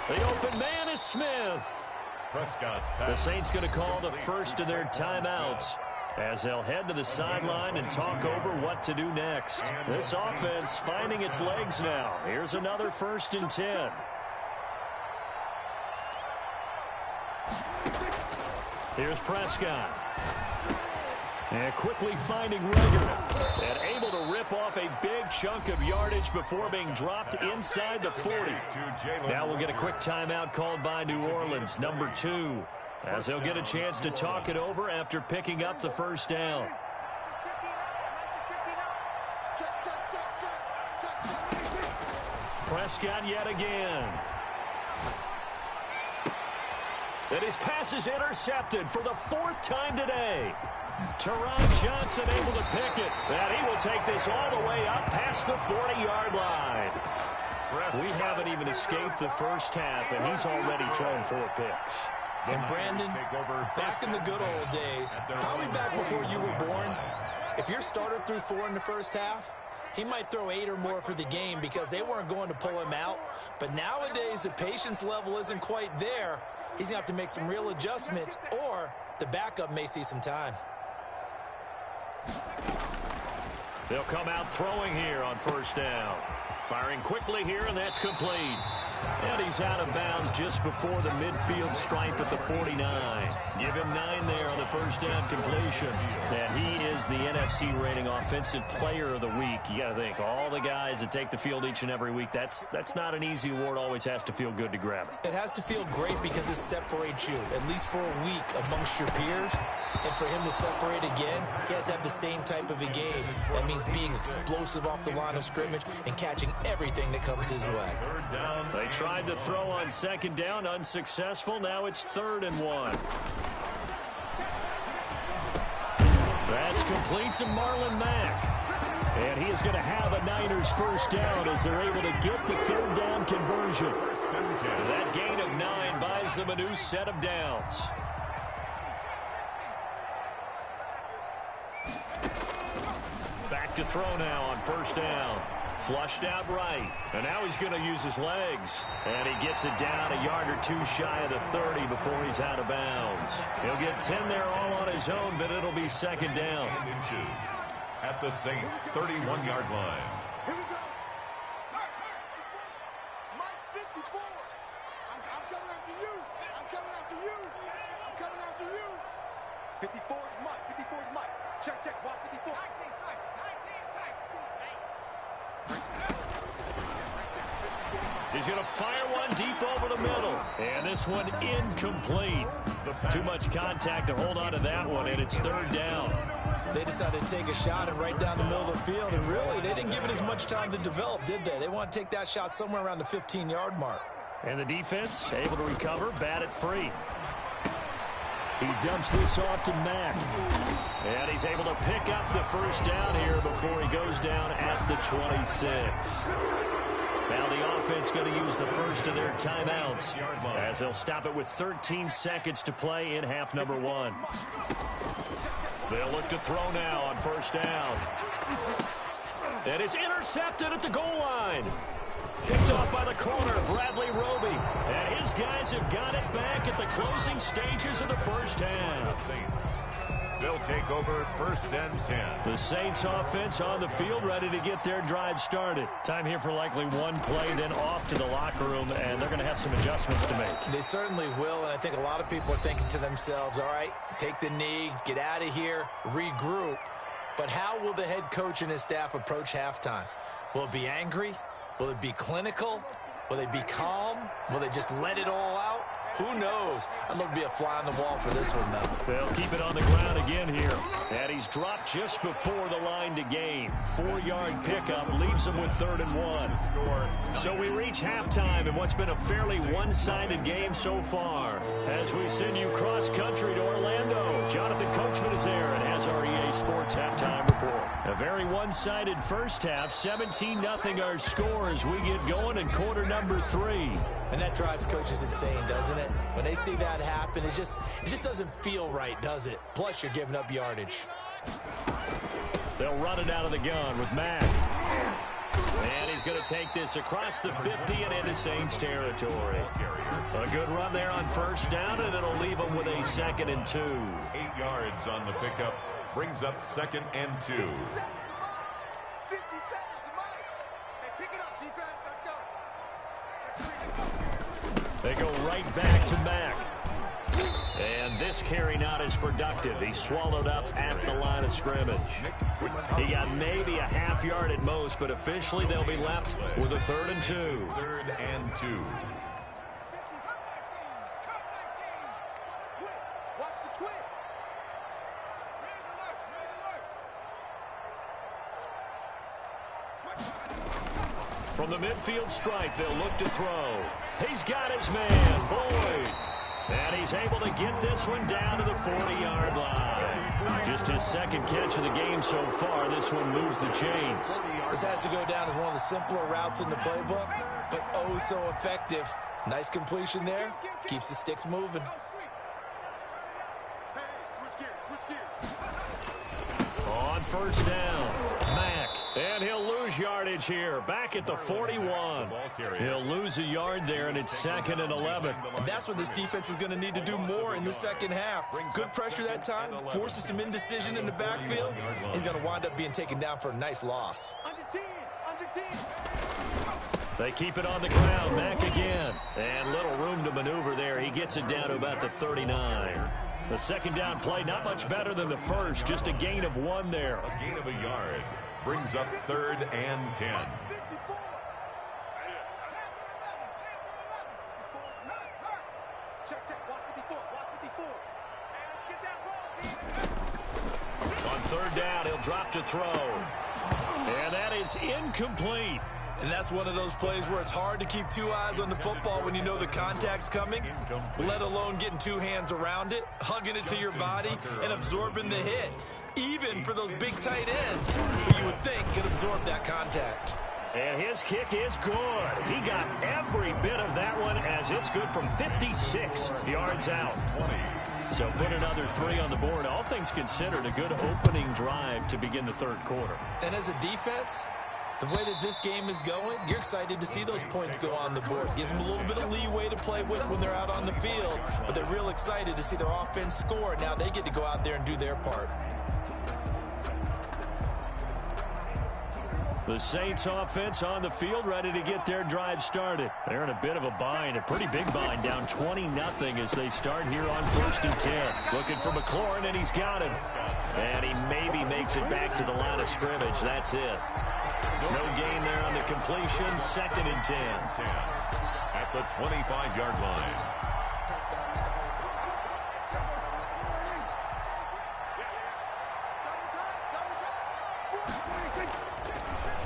Speaker 4: The open man is Smith.
Speaker 16: Prescott's pass.
Speaker 4: The Saints going to call the first of their timeouts as they'll head to the sideline and talk over what to do next. This offense finding its legs now. Here's another 1st and 10. Here's Prescott. And quickly finding Rager. And able to rip off a big chunk of yardage before being dropped inside the 40. Now we'll get a quick timeout called by New Orleans, number 2, as they'll get a chance to talk it over after picking up the first down. Prescott yet again. And his pass is intercepted for the 4th time today. Teron Johnson able to pick it. And he will take this all the way up past the 40-yard line. We haven't even escaped the first half, and he's already thrown 4 picks.
Speaker 6: And Brandon, back in the good old days, probably back before you were born, if your starter threw 4 in the first half, he might throw 8 or more for the game because they weren't going to pull him out. But nowadays, the patience level isn't quite there. He's going to have to make some real adjustments, or the backup may see some time.
Speaker 4: They'll come out throwing here on first down. Firing quickly here, and that's complete. And he's out of bounds just before the midfield stripe at the 49. Give him 9 there on the first down completion. And he is the NFC rating offensive player of the week. You got to think, all the guys that take the field each and every week, that's not an easy award. Always has to feel good to grab it.
Speaker 6: It has to feel great because it separates you, at least for a week, amongst your peers. And for him to separate again, he has to have the same type of a game. That means being explosive off the line of scrimmage and catching everything that comes his way.
Speaker 4: They tried to throw on second down, unsuccessful. Now it's 3rd and 1. That's complete to Marlon Mack. And he is going to have a Niners first down as they're able to get the 3rd down conversion. That gain of 9 buys them a new set of downs. Back to throw now on first down. Flushed out right. And now he's going to use his legs. And he gets it down a yard or 2 shy of the 30 before he's out of bounds. He'll get 10 there all on his own, but it'll be second down.
Speaker 16: At the Saints' 31-yard line.
Speaker 17: Here we go. Mike 54. I'm coming after you. I'm coming after you. I'm coming after you. 54 is Mike. 54 is Mike. Check, check. Watch 54. 19 tight. 19 tight.
Speaker 4: He's going to fire one deep over the middle. And this one incomplete. Too much contact to hold on to that one, and it's 3rd down.
Speaker 6: They decided to take a shot and right down the middle of the field, and really, they didn't give it as much time to develop, did they? They want to take that shot somewhere around the 15-yard mark.
Speaker 4: And the defense able to recover, bat it free. He dumps this off to Mack. And he's able to pick up the first down here before he goes down at the 26. Now the offense going to use the first of their timeouts as they'll stop it with 13 seconds to play in half number 1. They'll look to throw now on first down. And it's intercepted at the goal line. Picked off by the corner, Bradley Roby. And his guys have got it back at the closing stages of the first half.
Speaker 16: They'll take over 1st and 10.
Speaker 4: The Saints offense on the field, ready to get their drive started. Time here for likely one play, then off to the locker room, and they're going to have some adjustments to make.
Speaker 6: They certainly will, and I think a lot of people are thinking to themselves, all right, take the knee, get out of here, regroup. But how will the head coach and his staff approach halftime? Will it be angry? Will it be clinical? Will they be calm? Will they just let it all out? Who knows? I'd love to be a fly on the wall for this one, though.
Speaker 4: They'll keep it on the ground again here. And he's dropped just before the line to gain. 4-yard pickup leaves him with 3rd and 1. So we reach halftime in what's been a fairly one-sided game so far. As we send you cross-country to Orlando, Jonathan Coachman is there and has our EA Sports halftime report. A very one-sided first half, 17-0 our score as we get going in quarter number 3.
Speaker 6: And that drives coaches insane, doesn't it? When they see that happen, it just doesn't feel right, does it? Plus, you're giving up yardage.
Speaker 4: They'll run it out of the gun with Mack. And he's going to take this across the 50 and into Saints territory. A good run there on first down, and it'll leave him with a 2nd and 2.
Speaker 16: 8 yards on the pickup. Brings up 2nd and 2.
Speaker 17: 50 seconds to Mike. Hey, pick it up, defense. Let's go.
Speaker 4: They go right back to Mack. And this carry not as productive. He swallowed up at the line of scrimmage. He got maybe a half yard at most, but officially they'll be left with a 3rd and 2.
Speaker 16: 3rd and 2.
Speaker 4: From the midfield stripe, they'll look to throw. He's got his man, Boyd. And he's able to get this one down to the 40-yard line. Just his 2nd catch of the game so far. This one moves the chains.
Speaker 6: This has to go down as one of the simpler routes in the playbook, but oh so effective. Nice completion there. Keeps the sticks moving.
Speaker 4: On 1st down, Mack. And he'll lose yardage here. Back at the 41. He'll lose a yard there, and it's 2nd and 11.
Speaker 6: And that's what this defense is going to need to do more in the 2nd half. Good pressure that time. Forces some indecision in the backfield. He's going to wind up being taken down for a nice loss.
Speaker 4: They keep it on the ground. Mack again. And little room to maneuver there. He gets it down to about the 39. The 2nd down play, not much better than the first. Just a gain of 1 there.
Speaker 16: A gain of a yard. Brings up 3rd and 10.
Speaker 4: On 3rd down, he'll drop to throw. And that is incomplete.
Speaker 6: And that's one of those plays where it's hard to keep 2 eyes on the football when you know the contact's coming, let alone getting 2 hands around it, hugging it to your body, and absorbing the hit. Even for those big tight ends, who you would think could absorb that contact.
Speaker 4: And his kick is good. He got every bit of that one as it's good from 56 yards out. So put another 3 on the board. All things considered, a good opening drive to begin the 3rd quarter.
Speaker 6: And as a defense, the way that this game is going, you're excited to see those points go on the board. Gives them a little bit of leeway to play with when they're out on the field, but they're real excited to see their offense score. Now they get to go out there and do their part.
Speaker 4: The Saints offense on the field, ready to get their drive started. They're in a bit of a bind, a pretty big bind, down 20-0 as they start here on 1st and 10. Looking for McLaurin, and he's got him. And he maybe makes it back to the line of scrimmage. That's it. No gain there on the completion. 2nd and 10.
Speaker 16: At the 25-yard line.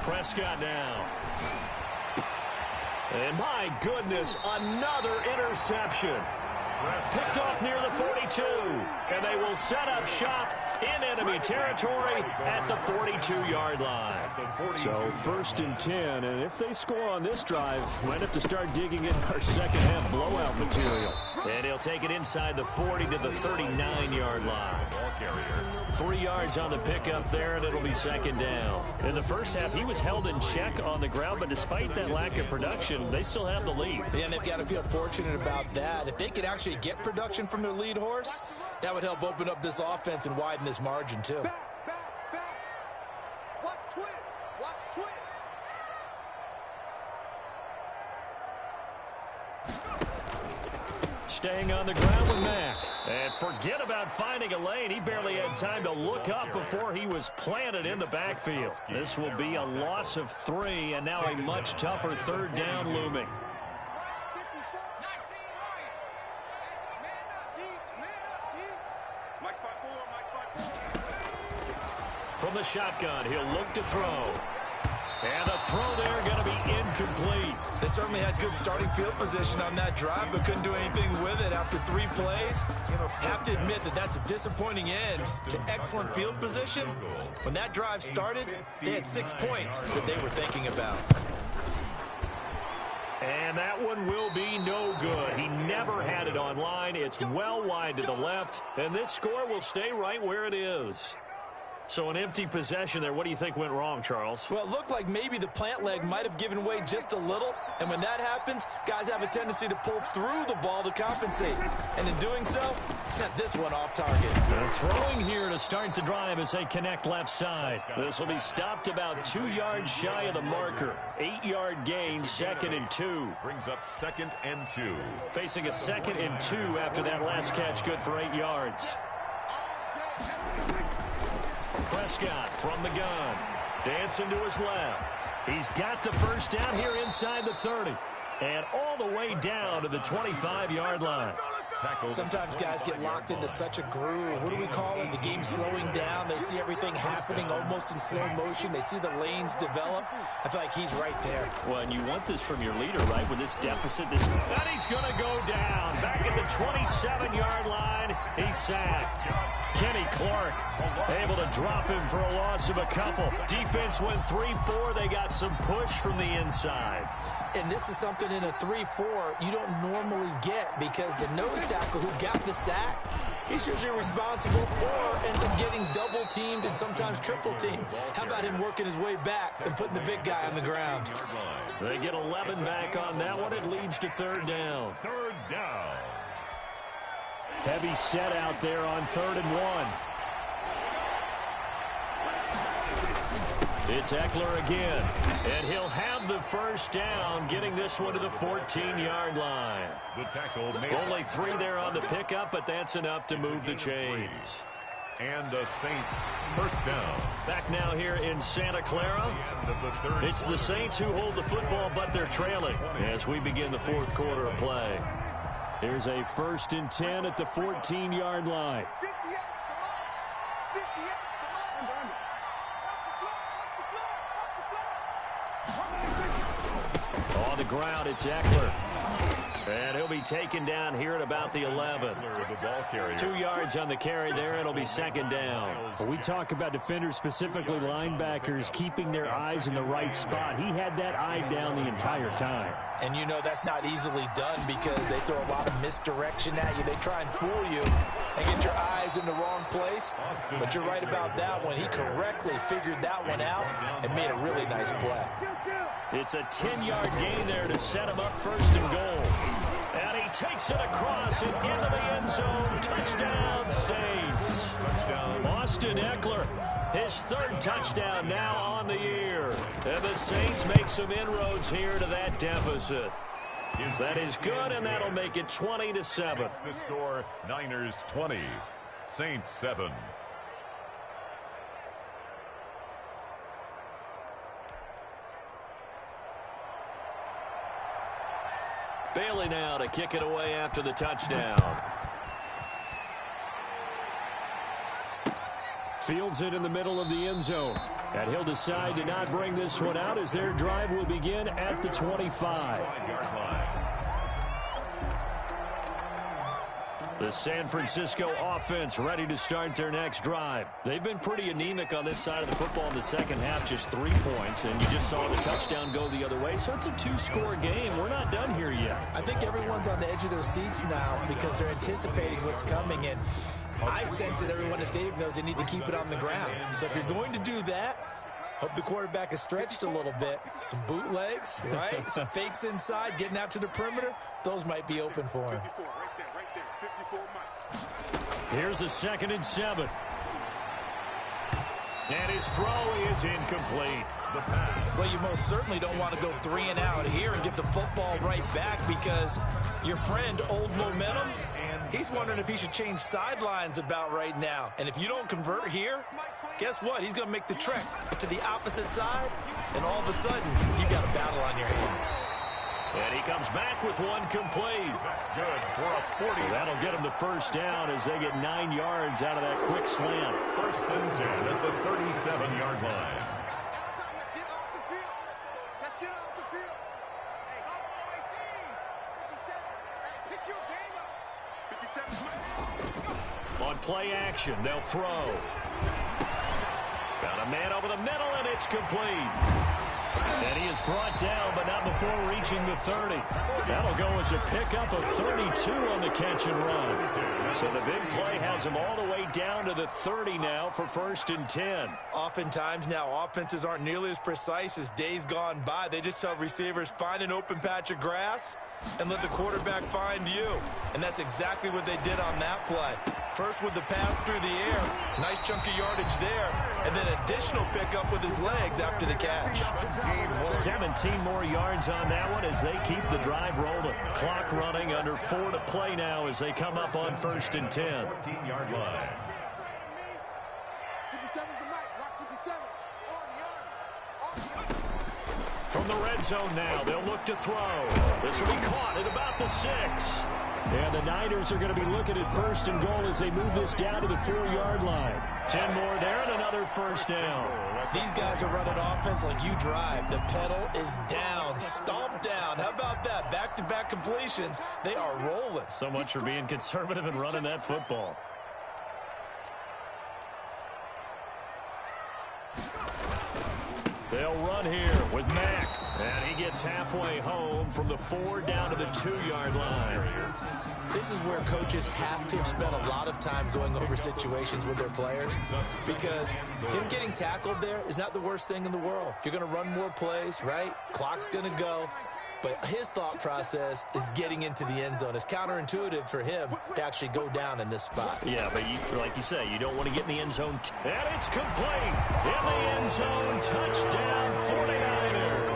Speaker 4: Prescott now. And my goodness, another interception. Picked off near the 42. And they will set up shop in enemy territory at the 42-yard line. So 1st and 10, and if they score on this drive, might have to start digging in our 2nd half blowout material. And he'll take it inside the 40 to the 39-yard line. 3 yards on the pickup there, and it'll be 2nd down. In the 1st half, he was held in check on the ground, but despite that lack of production, they still have the lead.
Speaker 6: Yeah, and they've got to feel fortunate about that. If they could actually get production from their lead horse, that would help open up this offense and widen this margin too.
Speaker 17: Watch twist. Watch twist.
Speaker 4: Staying on the ground with Mack. And forget about finding a lane. He barely had time to look up before he was planted in the backfield. This will be a loss of 3, and now a much tougher 3rd down looming. From the shotgun, he'll look to throw. And the throw there going to be incomplete.
Speaker 6: They certainly had good starting field position on that drive, but couldn't do anything with it after 3 plays. Have to admit that that's a disappointing end to excellent field position. When that drive started, they had 6 points that they were thinking about.
Speaker 4: And that one will be no good. He never had it online. It's well wide to the left, and this score will stay right where it is. So an empty possession there. What do you think went wrong, Charles?
Speaker 6: Well, it looked like maybe the plant leg might have given way just a little. And when that happens, guys have a tendency to pull through the ball to compensate. And in doing so, sent this one off target.
Speaker 4: They're throwing here to start the drive as they connect left side. This will be stopped about 2 yards shy of the marker. 8-yard gain, 2nd and 2.
Speaker 16: Brings up 2nd and 2.
Speaker 4: Facing a 2nd and 2 after that last catch, good for 8 yards. Prescott from the gun. Dancing to his left. He's got the first down here inside the 30. And all the way down to the 25-yard line.
Speaker 6: Sometimes guys get locked into such a groove. What do we call it? The game slowing down. They see everything happening almost in slow motion. They see the lanes develop. I feel like he's right there.
Speaker 4: Well, and you want this from your leader, right? With this deficit, and he's going to go down. Back at the 27-yard line, he's sacked. Kenny Clark able to drop him for a loss of a couple. Defense went 3-4. They got some push from the inside.
Speaker 6: And this is something in a 3-4 you don't normally get, because the nose tackle who got the sack, he's usually responsible or ends up getting double-teamed and sometimes triple-teamed. How about him working his way back and putting the big guy on the ground?
Speaker 4: They get 11 back on that one. It leads to 3rd down.
Speaker 16: 3rd down.
Speaker 4: Heavy set out there on 3rd and 1. It's Eckler again, and he'll have the first down, getting this one to the 14-yard line.
Speaker 16: The tackle made.
Speaker 4: Only 3 there on the pickup, but that's enough to move the chains.
Speaker 16: And the Saints first down.
Speaker 4: Back now here in Santa Clara. It's the Saints who hold the football, but they're trailing as we begin the 4th quarter of play. Here's a 1st and 10 at the 14-yard line. On the ground, it's Eckler. And he'll be taken down here at about the 11. 2 yards on the carry there. It'll be 2nd down.
Speaker 5: We talk about defenders, specifically linebackers, keeping their eyes in the right spot. He had that eye down the entire time.
Speaker 6: And you know that's not easily done because they throw a lot of misdirection at you. They try and fool you and get your eyes in the wrong place. But you're right about that one. He correctly figured that one out and made a really nice play.
Speaker 4: It's a 10-yard gain there to set him up 1st and goal. And he takes it across and into the end zone. Touchdown, Saints. Austin Eckler, his 3rd touchdown now on the year. And the Saints make some inroads here to that deficit. That is good, and that'll make it 20-7.
Speaker 16: The score, Niners 20, Saints 7.
Speaker 4: Bailey now to kick it away after the touchdown.
Speaker 5: Fields it in the middle of the end zone. And he'll decide to not bring this one out as their drive will begin at the 25.
Speaker 4: The San Francisco offense ready to start their next drive. They've been pretty anemic on this side of the football in the second half, just 3 points, and you just saw the touchdown go the other way. So it's a 2-score game. We're not done here yet.
Speaker 6: I think everyone's on the edge of their seats now because they're anticipating what's coming, and I sense that everyone in the stadium knows they need to keep it on the ground. So if you're going to do that, hope the quarterback is stretched a little bit. Some bootlegs, right? Some fakes inside, getting out to the perimeter. Those might be open for him.
Speaker 4: Here's a 2nd and 7. And his throw is incomplete.
Speaker 16: The pass.
Speaker 6: Well, you most certainly don't want to go 3 and out here and get the football right back because your friend, Old Momentum, he's wondering if he should change sidelines about right now. And if you don't convert here, guess what? He's going to make the trek to the opposite side, and all of a sudden, you've got a battle on your hands.
Speaker 4: And he comes back with one complete.
Speaker 16: That's good for a 40.
Speaker 4: That'll get him the first down as they get 9 yards out of that quick slant.
Speaker 16: 1st and 10 at the 37-yard line.
Speaker 17: Let's get off the field. Hey, go 18. 57. Hey, pick your game up. 57.
Speaker 4: On play action, they'll throw. Got a man over the middle, and it's complete. And he is brought down, but not before reaching the 30. That'll go as a pickup of 32 on the catch and run. So the big play has him all the way down to the 30 now for 1st and 10.
Speaker 6: Oftentimes now, offenses aren't nearly as precise as days gone by. They just tell receivers, find an open patch of grass and let the quarterback find you. And that's exactly what they did on that play. First with the pass through the air, nice chunk of yardage there, and then additional pickup with his legs after the catch.
Speaker 4: 17 more yards on that one as they keep the drive rolling. Clock running, under 4 to play now as they come up on 1st and 10.
Speaker 16: 14-yard line.
Speaker 17: 57's the mic. Rock 57.
Speaker 4: From the red zone now, they'll look to throw. This will be caught at about the 6. And the Niners are going to be looking at 1st and goal as they move this down to the 4-yard line. 10 more there and another 1st down.
Speaker 6: These guys are running offense like you drive. The pedal is down, stomp down. How about that? Back-to-back completions. They are rolling.
Speaker 4: So much for being conservative and running that football. They'll run here with Mack. And he gets halfway home from the 4 down to the 2-yard line.
Speaker 6: This is where coaches have to have spent a lot of time going over situations with their players, because him getting tackled there is not the worst thing in the world. You're going to run more plays, right? Clock's going to go. But his thought process is getting into the end zone. It's counterintuitive for him to actually go down in this spot.
Speaker 4: Yeah, but like you say, you don't want to get in the end zone. And it's complete. In the end zone, touchdown 49ers.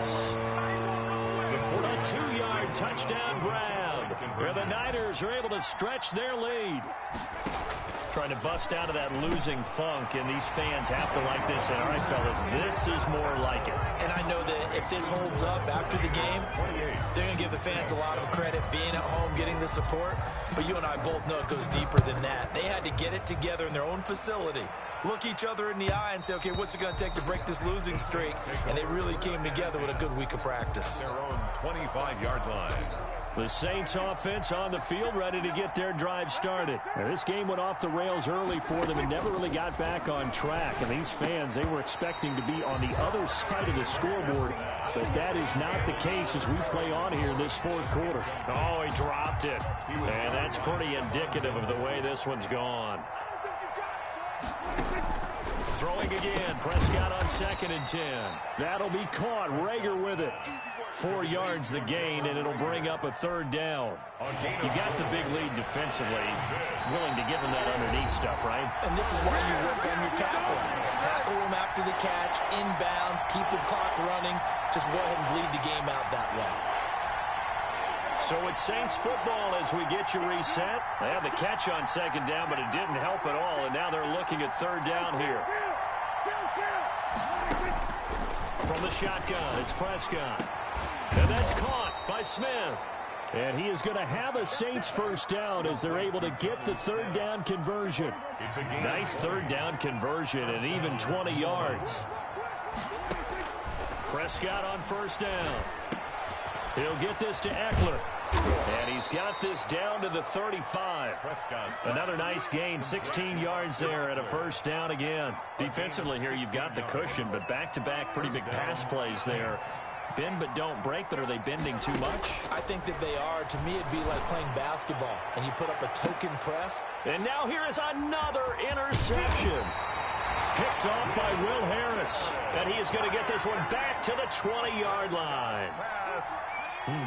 Speaker 4: A 2-yard touchdown grab, where the Niners are able to stretch their lead. Trying to bust out of that losing funk, and these fans have to like this. And all right, fellas, this is more like it.
Speaker 6: And I know that if this holds up after the game, they're going to give the fans a lot of credit being at home, getting the support. But you and I both know it goes deeper than that. They had to get it together in their own facility, look each other in the eye and say, okay, what's it going to take to break this losing streak? And they really came together with a good week of practice.
Speaker 16: Their own 25-yard line.
Speaker 4: The Saints offense on the field, ready to get their drive started. Now, this game went off the rails early for them and never really got back on track. And these fans, they were expecting to be on the other side of the scoreboard, but that is not the case as we play on here in this 4th quarter. Oh, he dropped it. And that's pretty indicative of the way this one's gone. Throwing again, Prescott on 2nd and 10. That'll be caught. Rager with it. 4 yards the gain, and it'll bring up a 3rd down. You got the big lead defensively. Willing to give them that underneath stuff, right?
Speaker 6: And this is why you work on your tackling. Tackle them after the catch, inbounds, keep the clock running. Just go ahead and bleed the game out that way.
Speaker 4: So it's Saints football as we get you reset. They had the catch on 2nd down, but it didn't help at all, and now they're looking at 3rd down here. From the shotgun, it's Prescott. And that's caught by Smith. And he is going to have a Saints 1st down as they're able to get the 3rd down conversion. Nice 3rd down conversion and even 20 yards. Prescott on 1st down. He'll get this to Eckler. And he's got this down to the 35. Another nice gain, 16 yards there and a 1st down again. Defensively here, you've got the cushion, but back-to-back pretty big pass plays there. Bend but don't break, but are they bending too much?
Speaker 6: I think that they are. To me, it'd be like playing basketball, and you put up a token press.
Speaker 4: And now here is another interception. Picked off by Will Harris. And he is going to get this one back to the 20-yard line.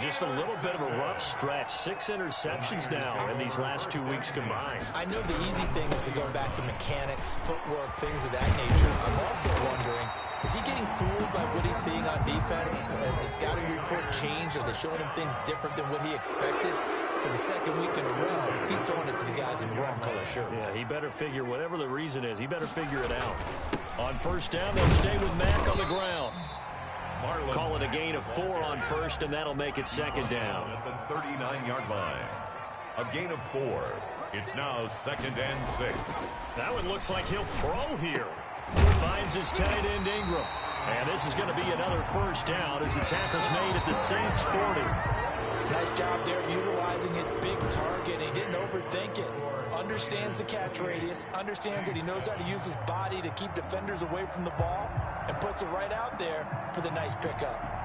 Speaker 4: Just a little bit of a rough stretch. 6 interceptions now in these last 2 weeks combined.
Speaker 6: I know the easy thing is to go back to mechanics, footwork, things of that nature. I'm also wondering, is he getting fooled by what he's seeing on defense? Has the scouting report changed? Are they showing him things different than what he expected? For the 2nd week in a row, he's throwing it to the guys in the wrong color shirts.
Speaker 4: Yeah, he better figure, whatever the reason is, he better figure it out. On 1st down, they'll stay with Mack on the ground. Call it a gain of 4 on 1st, and that'll make it 2nd down.
Speaker 16: At the 39-yard line. A gain of 4. It's now 2nd and 6.
Speaker 4: That one looks like he'll throw here. Finds his tight end Ingram. And this is going to be another 1st down as the tackle's made at the Saints 40.
Speaker 6: Nice job there utilizing his big target. He didn't overthink it. Understands the catch radius, understands that he knows how to use his body to keep defenders away from the ball, and puts it right out there for the nice pickup.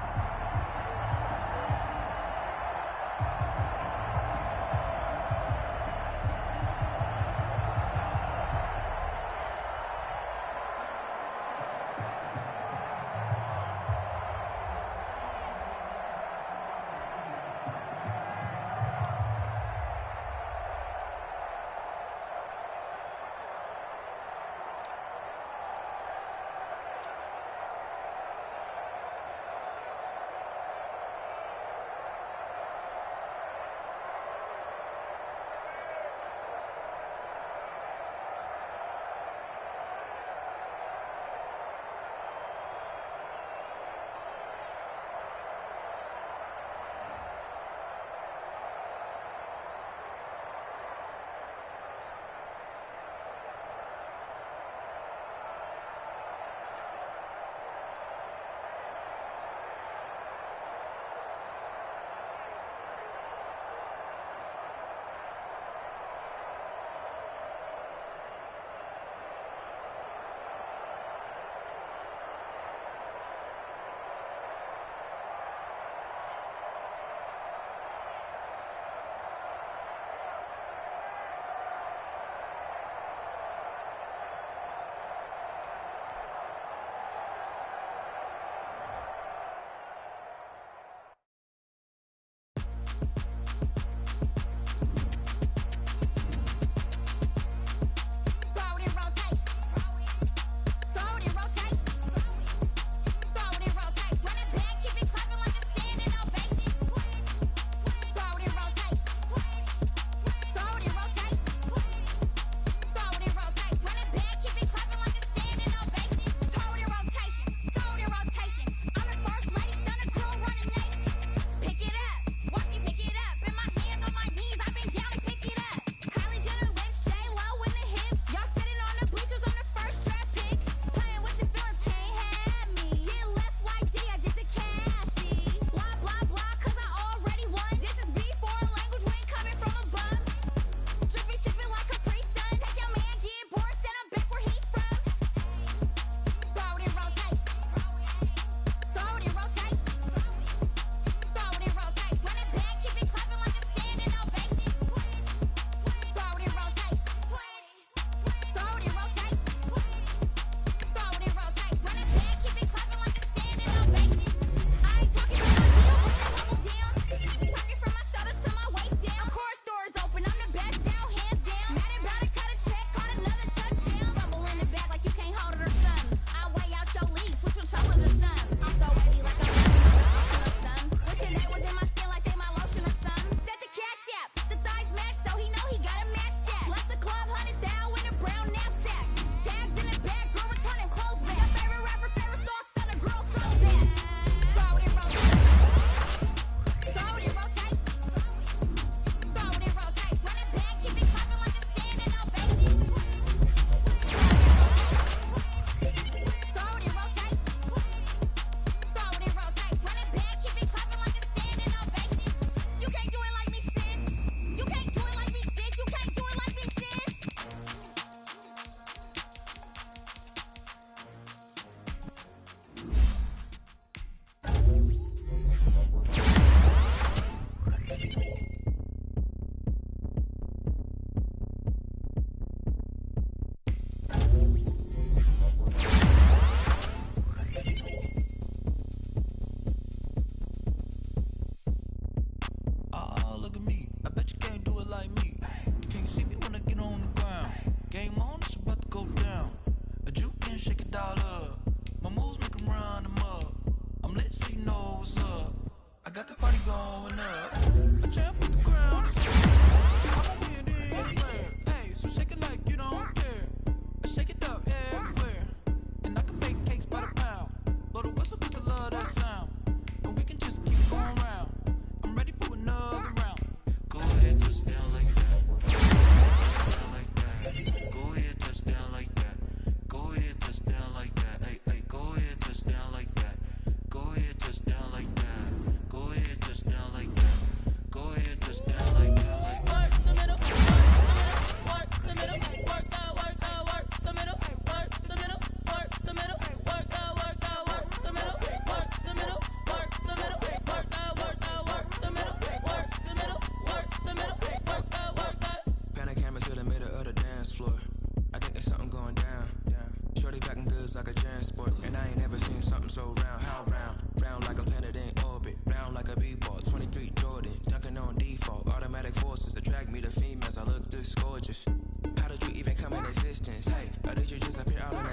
Speaker 18: picture just appear out of